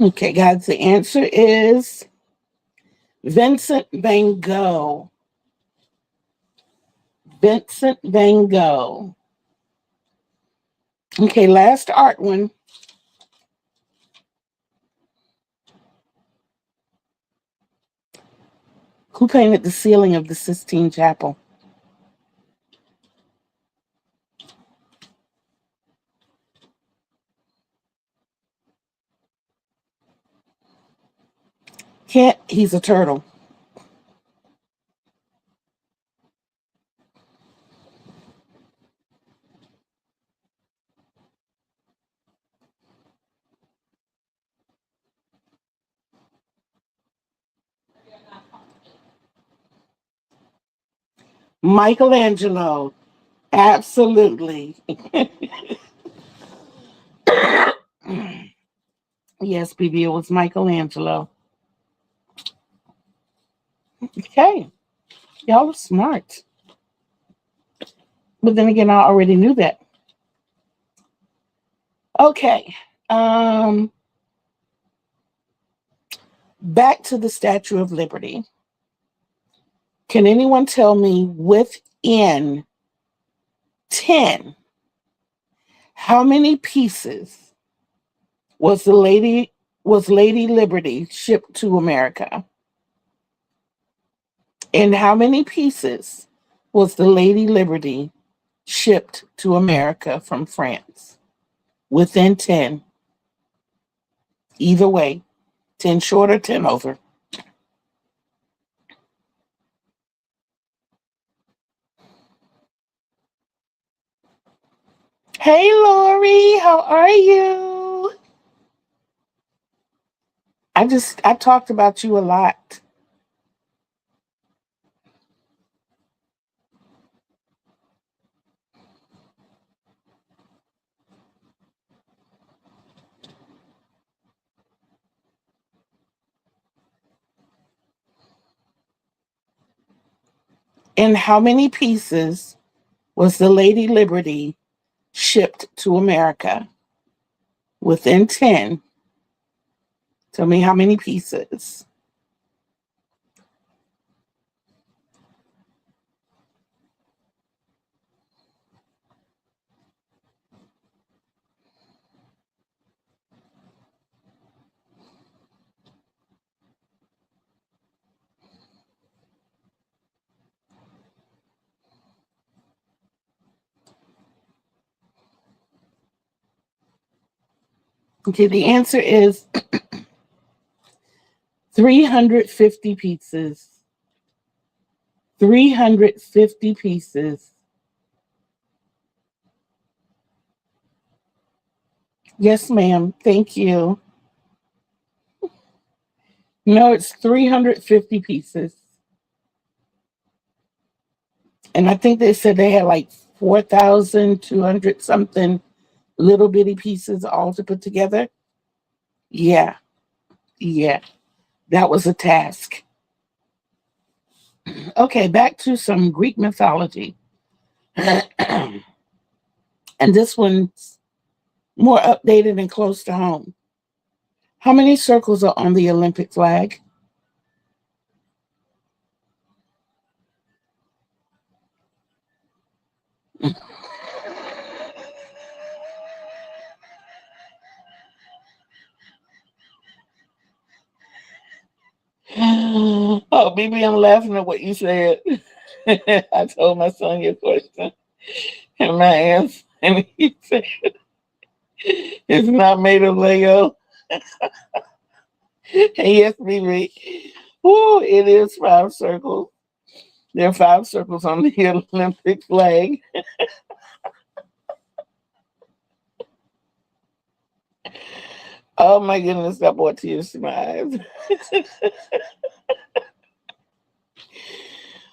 Okay, guys, the answer is Vincent van Gogh. Vincent van Gogh. Okay, last art one. Who painted the ceiling of the Sistine Chapel? Can't. He's a turtle. Michelangelo. Absolutely. Yes, BB, it was Michelangelo. Okay. Y'all are smart. But then again, I already knew that. Okay. Um, Back to the Statue of Liberty. Can anyone tell me within 10 how many pieces was Lady Liberty shipped to America? And how many pieces was the Lady Liberty shipped to America from France? Within 10. Either way, 10 short or 10 over. Hey, Lori, how are you? I talked about you a lot. And how many pieces was the Lady Liberty shipped to America? Within 10. Tell me how many pieces. Okay, the answer is 350 pieces. 350 pieces. Yes, ma'am. Thank you. No, it's 350 pieces. And I think they said they had like 4,200 something little bitty pieces all to put together. Yeah, yeah. That was a task. Okay, back to some Greek mythology. And this one's more updated and close to home. How many circles are on the Olympic flag? Oh, baby, I'm laughing at what you said. I told my son your question and my answer, and he said it's not made of Lego. And yes, baby, oh, it is 5 circles. There are 5 circles on the Olympic flag. Oh my goodness, that brought tears to my eyes.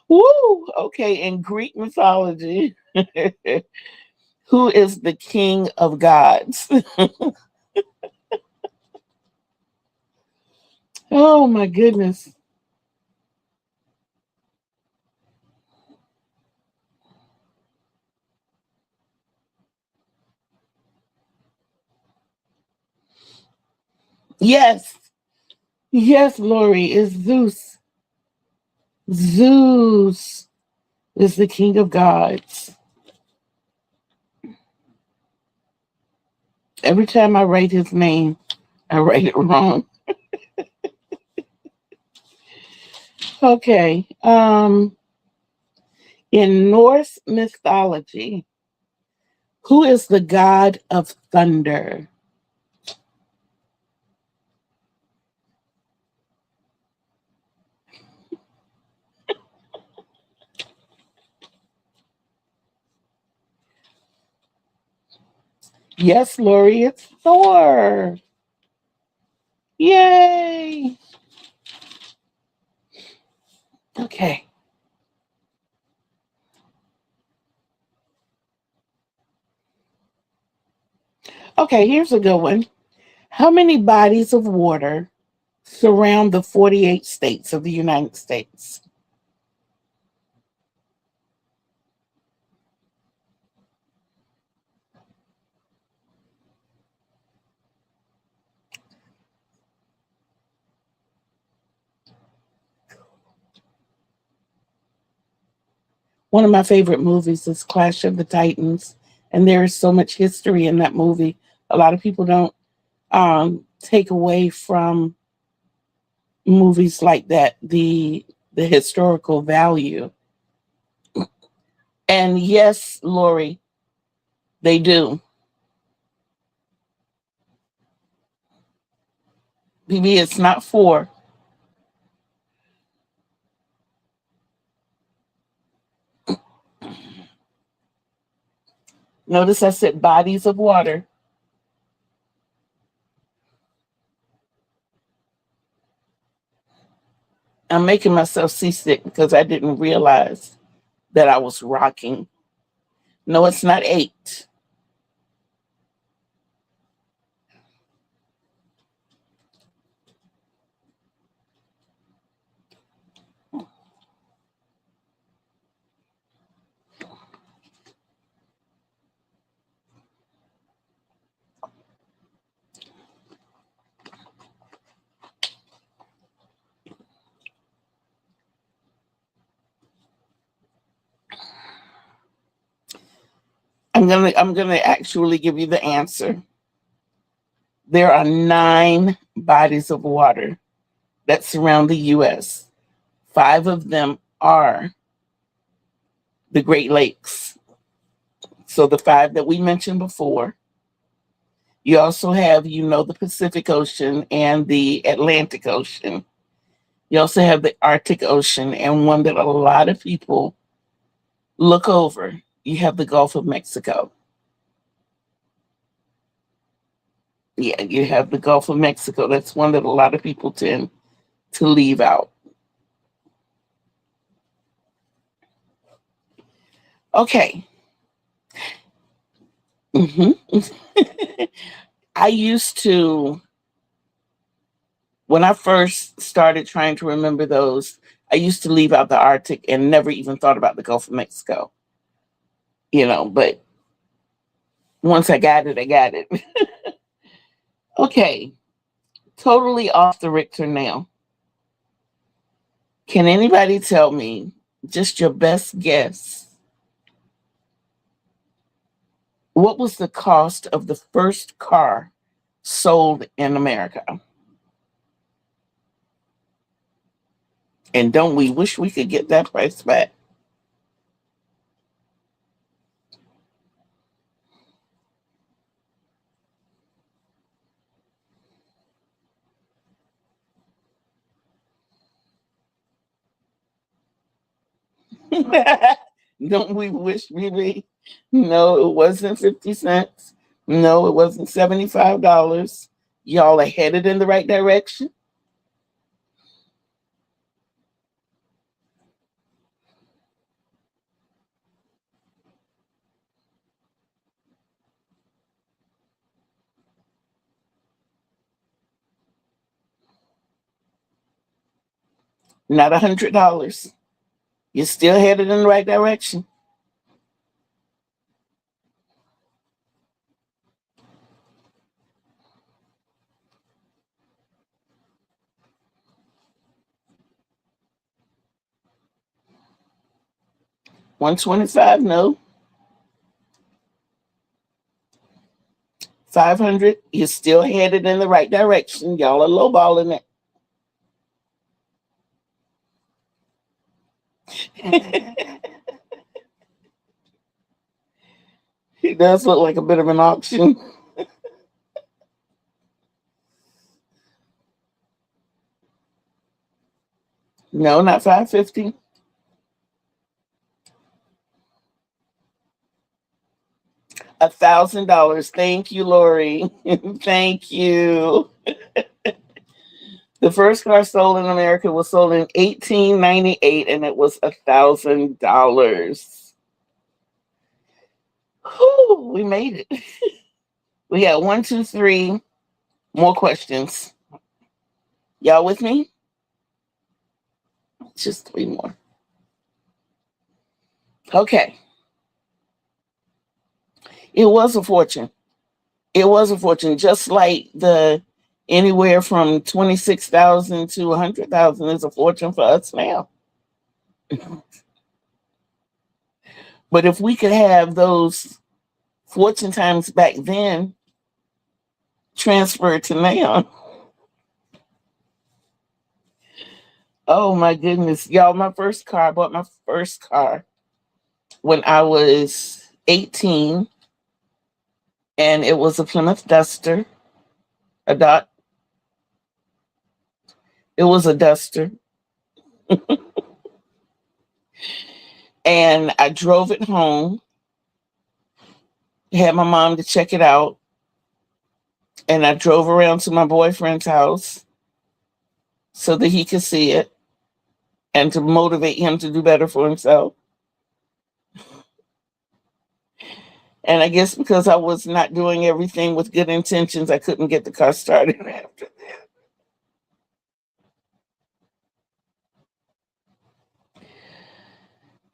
Woo! Okay, in Greek mythology, who is the king of gods? Oh my goodness. Yes, yes, Lori, is Zeus. Zeus is the king of gods. Every time I write his name, I write it wrong. Okay. In Norse mythology, who is the god of thunder? Yes, Lori, it's Thor. Yay. Okay. Okay, here's a good one. How many bodies of water surround the 48 states of the United States? One of my favorite movies is Clash of the Titans, and there is so much history in that movie. A lot of people don't take away from movies like that the historical value. And yes, Lori, they do. BB, it's not four. Notice I said bodies of water. I'm making myself seasick because I didn't realize that I was rocking. No, it's not eight. I'm gonna actually give you the answer. There are nine bodies of water that surround the US. Five of them are the Great Lakes. So the five that we mentioned before. You also have, the Pacific Ocean and the Atlantic Ocean. You also have the Arctic Ocean, and one that a lot of people look over. You have the Gulf of Mexico. Yeah, you have the Gulf of Mexico. That's one that a lot of people tend to leave out. Okay. hmm I used to, when I first started trying to remember those, I used to leave out the Arctic and never even thought about the Gulf of Mexico, but once I got it, I got it. Okay, totally off the Richter now. Can anybody tell me just your best guess? What was the cost of the first car sold in America? And don't we wish we could get that price back? Don't we wish we? No, it wasn't 50 cents. No, it wasn't $75. Y'all are headed in the right direction. Not $100. You're still headed in the right direction. 125, no. 500, you're still headed in the right direction. Y'all are lowballing it. He does look like a bit of an auction. No, not 550. $1,000. Thank you, Lori. Thank you. The first car sold in America was sold in 1898, and it was $1,000. Whew, we made it. We got one, two, three more questions. Y'all with me? Just three more. Okay. It was a fortune. It was a fortune, just like the anywhere from 26,000 to 100,000 is a fortune for us now. But if we could have those fortune times back then transferred to now, oh my goodness, y'all! I bought my first car when I was 18, and it was a Plymouth Duster, a dot. It was a Duster, and I drove it home. Had my mom to check it out, and I drove around to my boyfriend's house so that he could see it and to motivate him to do better for himself. And I guess because I was not doing everything with good intentions, I couldn't get the car started after that.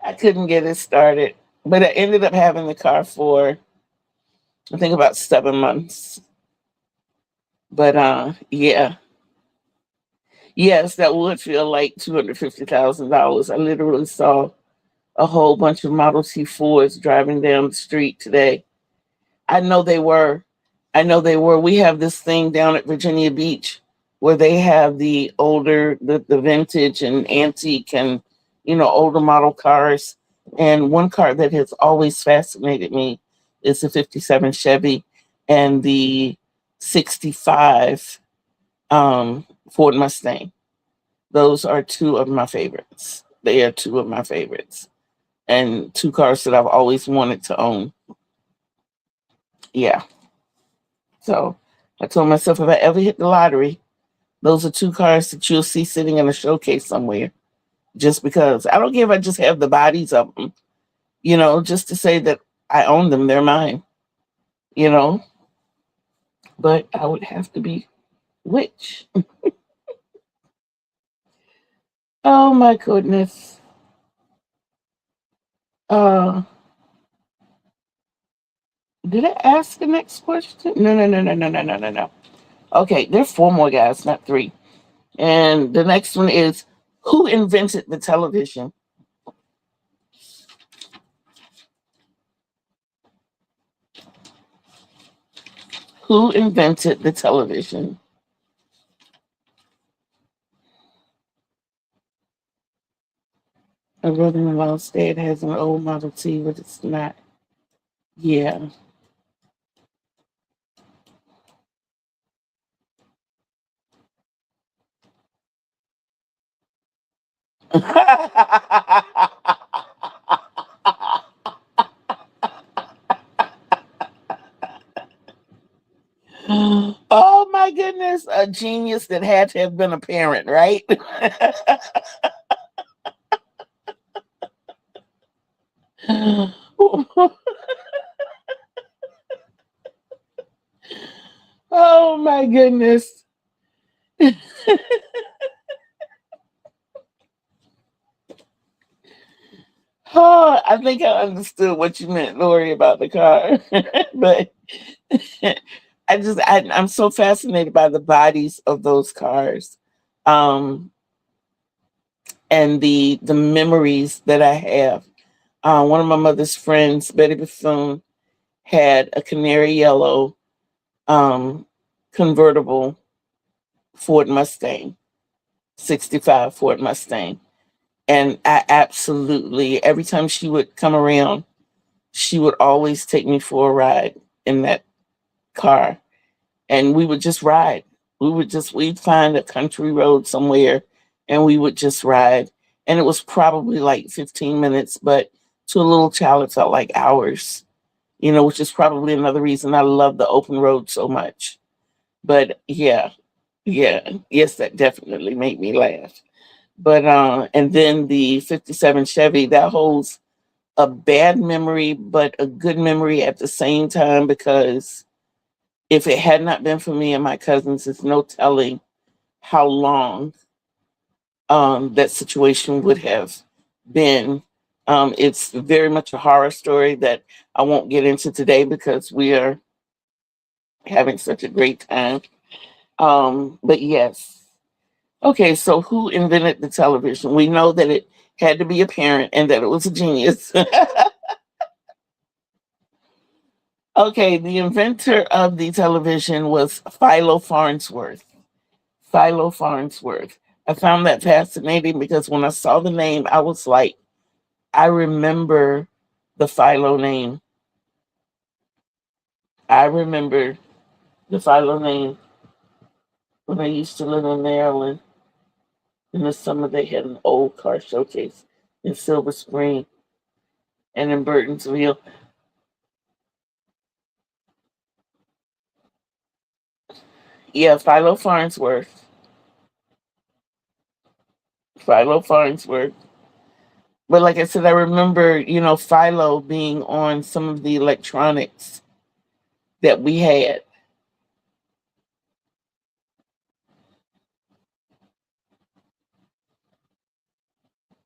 I couldn't get it started. But I ended up having the car for, I think, about 7 months. But yeah. Yes, that would feel like $250,000. I literally saw a whole bunch of Model T Fords driving down the street today. I know they were. I know they were. We have this thing down at Virginia Beach where they have the older, the vintage and antique and, older model cars. And one car that has always fascinated me is the 57 Chevy and the 65 Ford Mustang. Those are two of my favorites. They are two of my favorites. And two cars that I've always wanted to own. Yeah. So I told myself if I ever hit the lottery, those are two cars that you'll see sitting in a showcase somewhere. Just because I don't care if I just have the bodies of them, just to say that I own them, they're mine, you know. But I would have to be rich. Oh my goodness. Uh did I ask the next question? No, no, no, no, no, no, no, no, no. Okay, there's four more guys, not three. And the next one is who invented the television? Who invented the television? My brother-in-law's dad has an old Model T, but it's not. Yeah. Oh my goodness, a genius that had to have been a parent, right? Oh my goodness. Oh, I think I understood what you meant, Lori, about the car. But I'm so fascinated by the bodies of those cars. Um, and the memories that I have. One of my mother's friends, Betty Bethune, had a canary yellow um, convertible Ford Mustang, 65 Ford Mustang. And I absolutely, every time she would come around, she would always take me for a ride in that car. And we would just ride. We'd find a country road somewhere and we would just ride. And it was probably like 15 minutes, but to a little child, it felt like hours, which is probably another reason I love the open road so much. But yeah, yeah, yes, that definitely made me laugh. But and then the 57 Chevy, that holds a bad memory, but a good memory at the same time, because if it had not been for me and my cousins, it's no telling how long that situation would have been. It's very much a horror story that I won't get into today because we are having such a great time. But yes. Okay, so who invented the television? We know that it had to be a parent and that it was a genius. Okay, the inventor of the television was Philo Farnsworth. Philo Farnsworth. I found that fascinating because when I saw the name, I was like, I remember the Philo name. I remember the Philo name when I used to live in Maryland. In the summer, they had an old car showcase in Silver Spring and in Burtonsville. Yeah, Philo Farnsworth. Philo Farnsworth. But like I said, I remember, Philo being on some of the electronics that we had.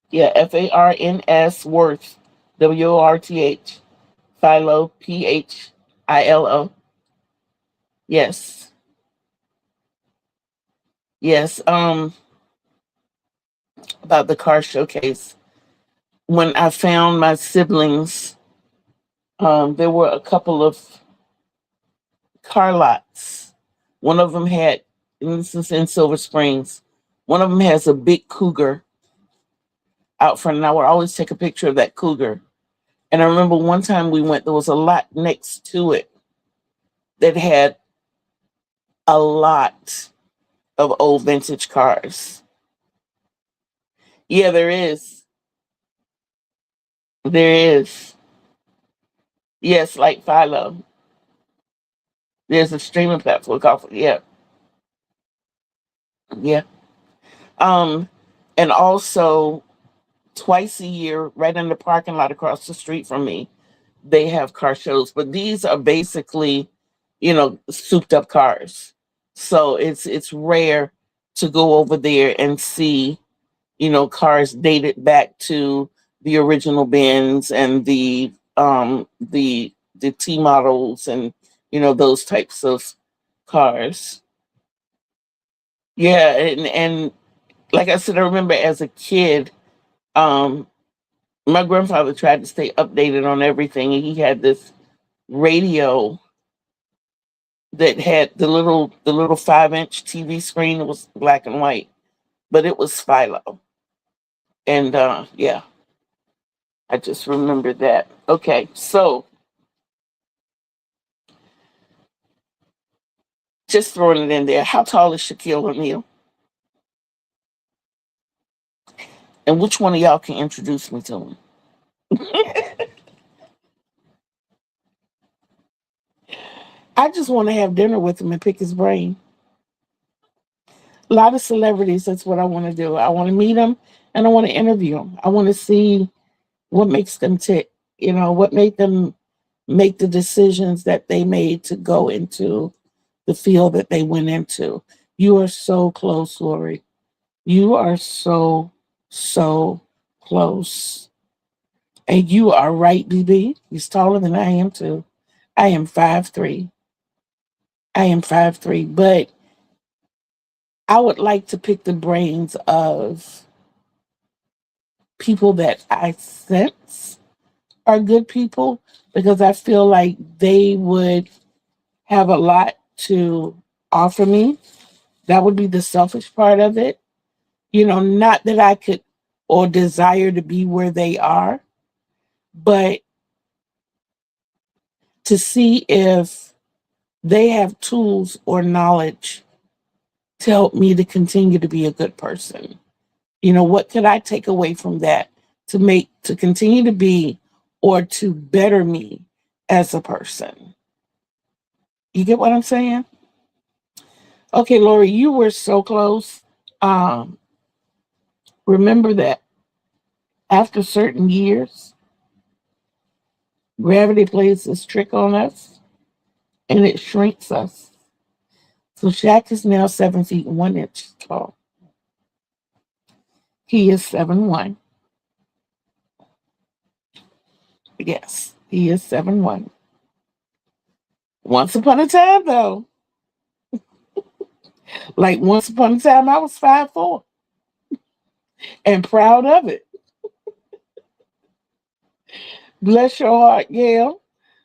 Yeah, Farns Worth, Worth. Philo, Philo. Yes, yes. About the car showcase. When I found my siblings, there were a couple of car lots. One of them had, and this is in Silver Springs. One of them has a big cougar out front, and I would always take a picture of that cougar. And I remember one time we went, there was a lot next to it that had a lot of old vintage cars. Yeah, there is. There is. Yes, like Philo. There's a streaming platform called, yeah, yeah. Um, and also twice a year, right in the parking lot across the street from me, they have car shows. But these are basically, souped up cars. So it's rare to go over there and see, cars dated back to the original Benz and the T models and those types of cars. Yeah, and like I said, I remember as a kid, um, my grandfather tried to stay updated on everything, and he had this radio that had the little 5-inch TV screen. It was black and white, but it was Philo, and yeah, I just remember that. Okay, so just throwing it in there. How tall is Shaquille O'Neal? And which one of y'all can introduce me to him? I just want to have dinner with him and pick his brain. A lot of celebrities, that's what I want to do. I want to meet them and I want to interview them. I want to see what makes them tick, what made them make the decisions that they made to go into the field that they went into. You are so close, Lori. You are so, so close. And you are right, BB. He's taller than I am, too. I am 5'3". I am 5'3". But I would like to pick the brains of people that I sense are good people because I feel like they would have a lot to offer me. That would be the selfish part of it. Not that I could or desire to be where they are, but to see if they have tools or knowledge to help me to continue to be a good person. What could I take away from that to continue to be or to better me as a person? You get what I'm saying? Okay, Lori, you were so close. Um, Remember that after certain years, gravity plays this trick on us and it shrinks us. So Shaq is now 7 feet and 1 inch tall. He is 7'1". Yes, he is 7'1". Once upon a time, though, like once upon a time, I was 5'4" and proud of it. Bless your heart, Gail.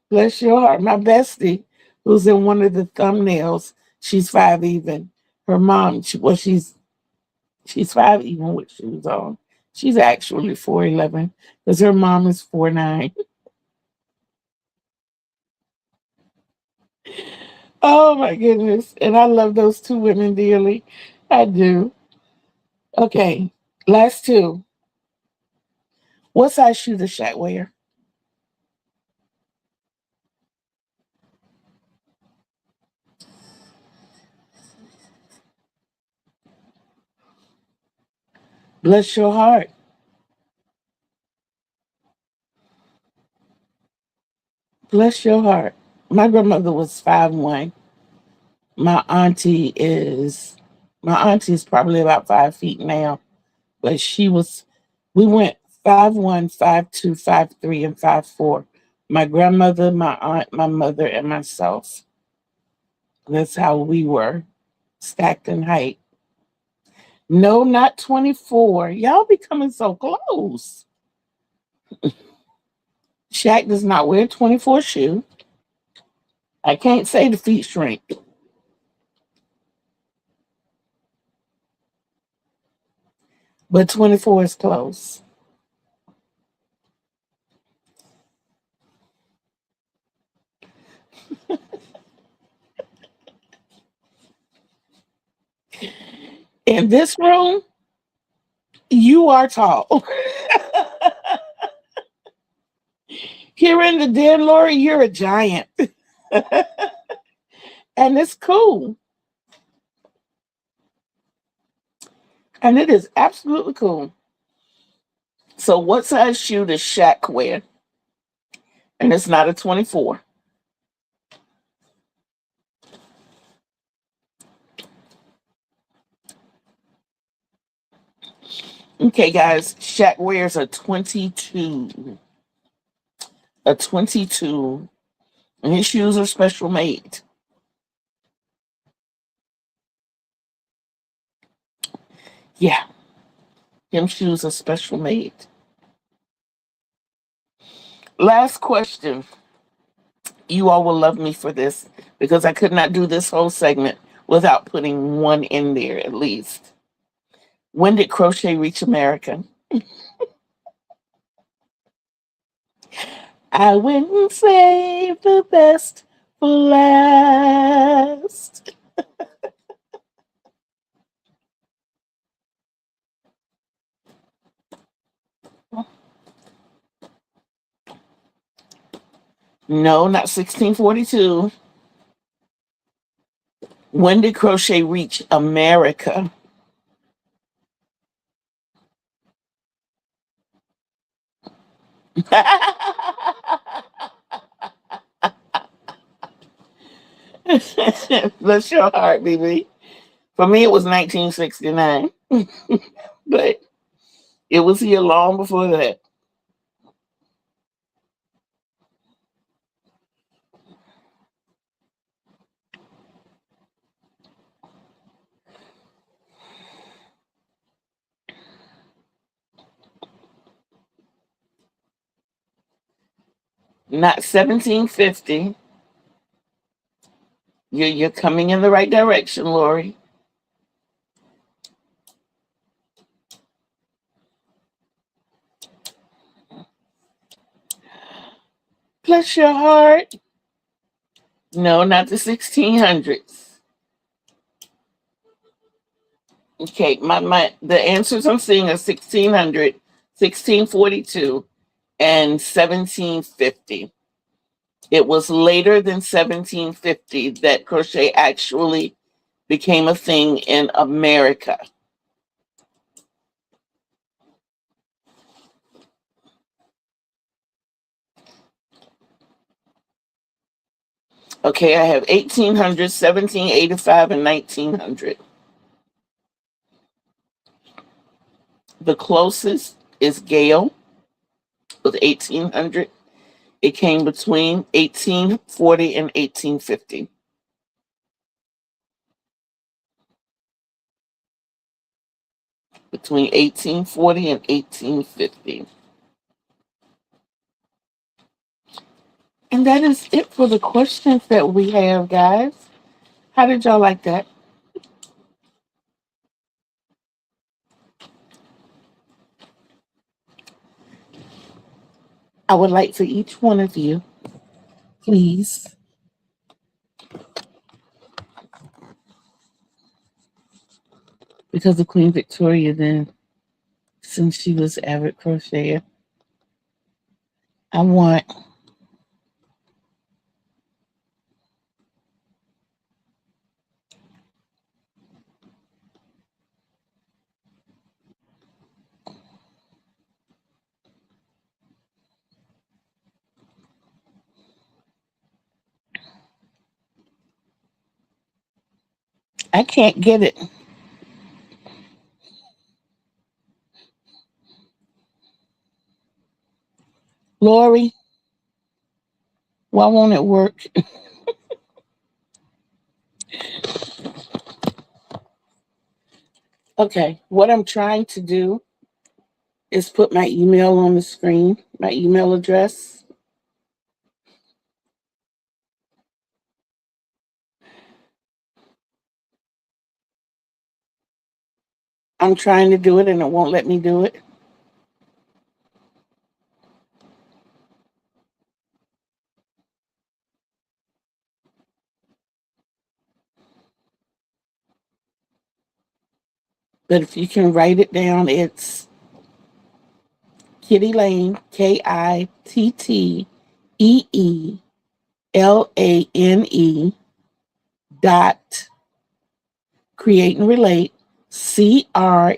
Bless your heart. My bestie, who's in one of the thumbnails, she's 5 even. Her mom, she's 5 even with shoes on. She's actually 4'11" because her mom is 4'9". Oh my goodness. And I love those two women dearly. I do. Okay. Last two. What size shoe does Shaq wear? Bless your heart. Bless your heart. My grandmother was 5'1". My auntie is probably about 5 feet now. But we went 5'1", 5'2", 5'3", and 5'4". My grandmother, my aunt, my mother, and myself. That's how we were stacked in height. No, not 24. Y'all becoming so close. Shaq does not wear 24 shoe. I can't say the feet shrink, but 24 is close. In this room, you are tall. Here in the den, Lori, you're a giant. And it's cool. And it is absolutely cool. So, what size shoe does Shaq wear? And it's not a 24. Okay, guys, Shaq wears a 22. A 22. And his shoes are special made. Yeah, him shoes are special made. Last question. You all will love me for this because I could not do this whole segment without putting one in there at least. When did crochet reach America? I wouldn't save the best for last. No, not 1642. When did crochet reach America? Bless your heart, baby. For me, it was 1969, but it was here long before that. 'Not 1750. You're coming in the right direction, Lori. Bless your heart. No, not the 1600s. Okay, the answers I'm seeing are 1600, 1642, and 1750. It was later than 1750 that crochet actually became a thing in America. Okay, I have 1800, 1785, and 1900. The closest is Gale with 1800. It came between 1840 and 1850. Between 1840 and 1850. And that is it for the questions that we have, guys. How did y'all like that? I would like for each one of you, please, because of Queen Victoria, then, since she was avid crocheter, I want I can't get it. Lori, why won't it work? Okay, what I'm trying to do is put my email on the screen, my email address. I'm trying to do it and it won't let me do it. But if you can write it down, it's Kitty Lane, KITTEELANE dot create and relate, CREATENRELATE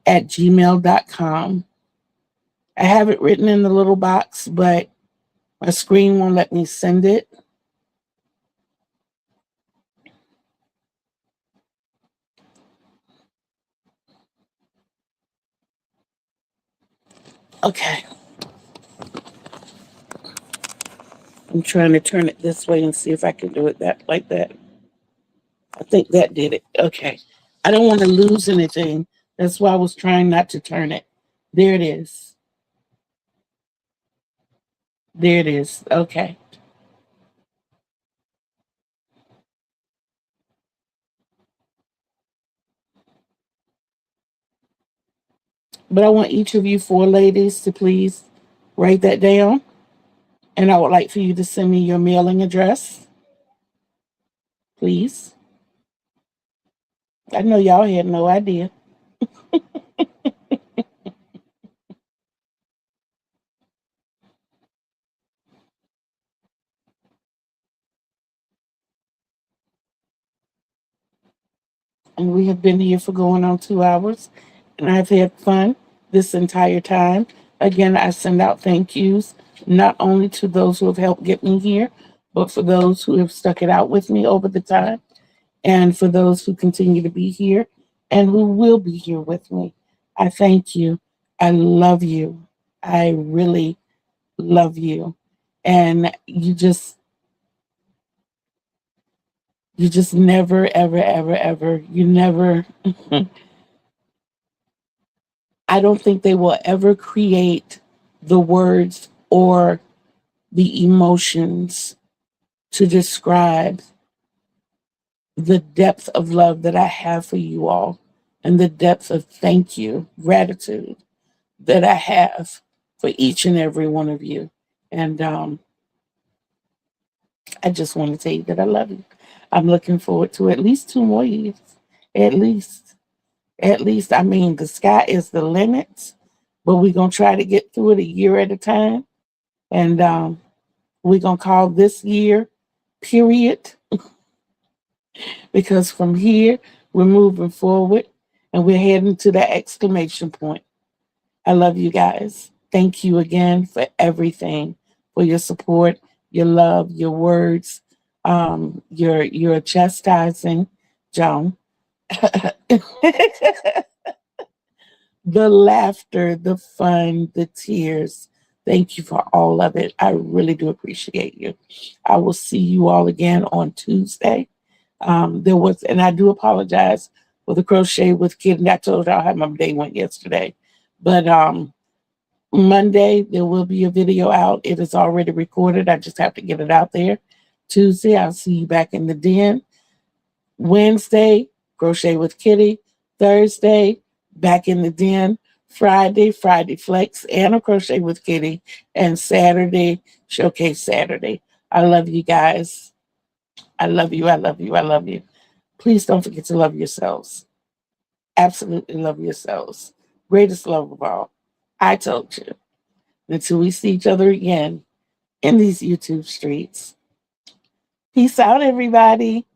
at gmail.com. I have it written in the little box, but my screen won't let me send it. Okay. I'm trying to turn it this way and see if I can do it that like that. I think that did it. Okay. I don't want to lose anything. That's why I was trying not to turn it. There it is. There it is. Okay. But I want each of you four ladies to please write that down. And I would like for you to send me your mailing address, please. I know y'all had no idea. And we have been here for going on 2 hours. And I've had fun this entire time. Again, I send out thank yous, not only to those who have helped get me here, but for those who have stuck it out with me over the time, and for those who continue to be here and who will be here with me. I thank you. I love you. I really love you. And you just never, ever, ever, ever, you never, I don't think they will ever create the words or the emotions to describe the depth of love that I have for you all. and the depth of thank you, gratitude that I have for each and every one of you. And I just want to tell you that I love you. I'm looking forward to at least 2 more years. At least. At least. I mean, the sky is the limit, but we're going to try to get through it a year at a time. And we're going to call this year period, because from here, we're moving forward and we're heading to the exclamation point. I love you guys. Thank you again for everything, for your support, your love, your words, your chastising, Joan. The laughter, the fun, the tears. Thank you for all of it. I really do appreciate you. I will see you all again on Tuesday. And I do apologize for the crochet with kid. I told y'all how my day went yesterday, but Monday there will be a video out. It is already recorded. I just have to get it out there. Tuesday, I'll see you back in the den. Wednesday, crochet with Kitty. Thursday, back in the den. Friday, Friday Flex and a crochet with Kitty. And Saturday, Showcase Saturday. I love you guys. I love you. I love you. I love you. Please don't forget to love yourselves. Absolutely love yourselves. Greatest love of all. I told you. Until we see each other again in these YouTube streets. Peace out, everybody.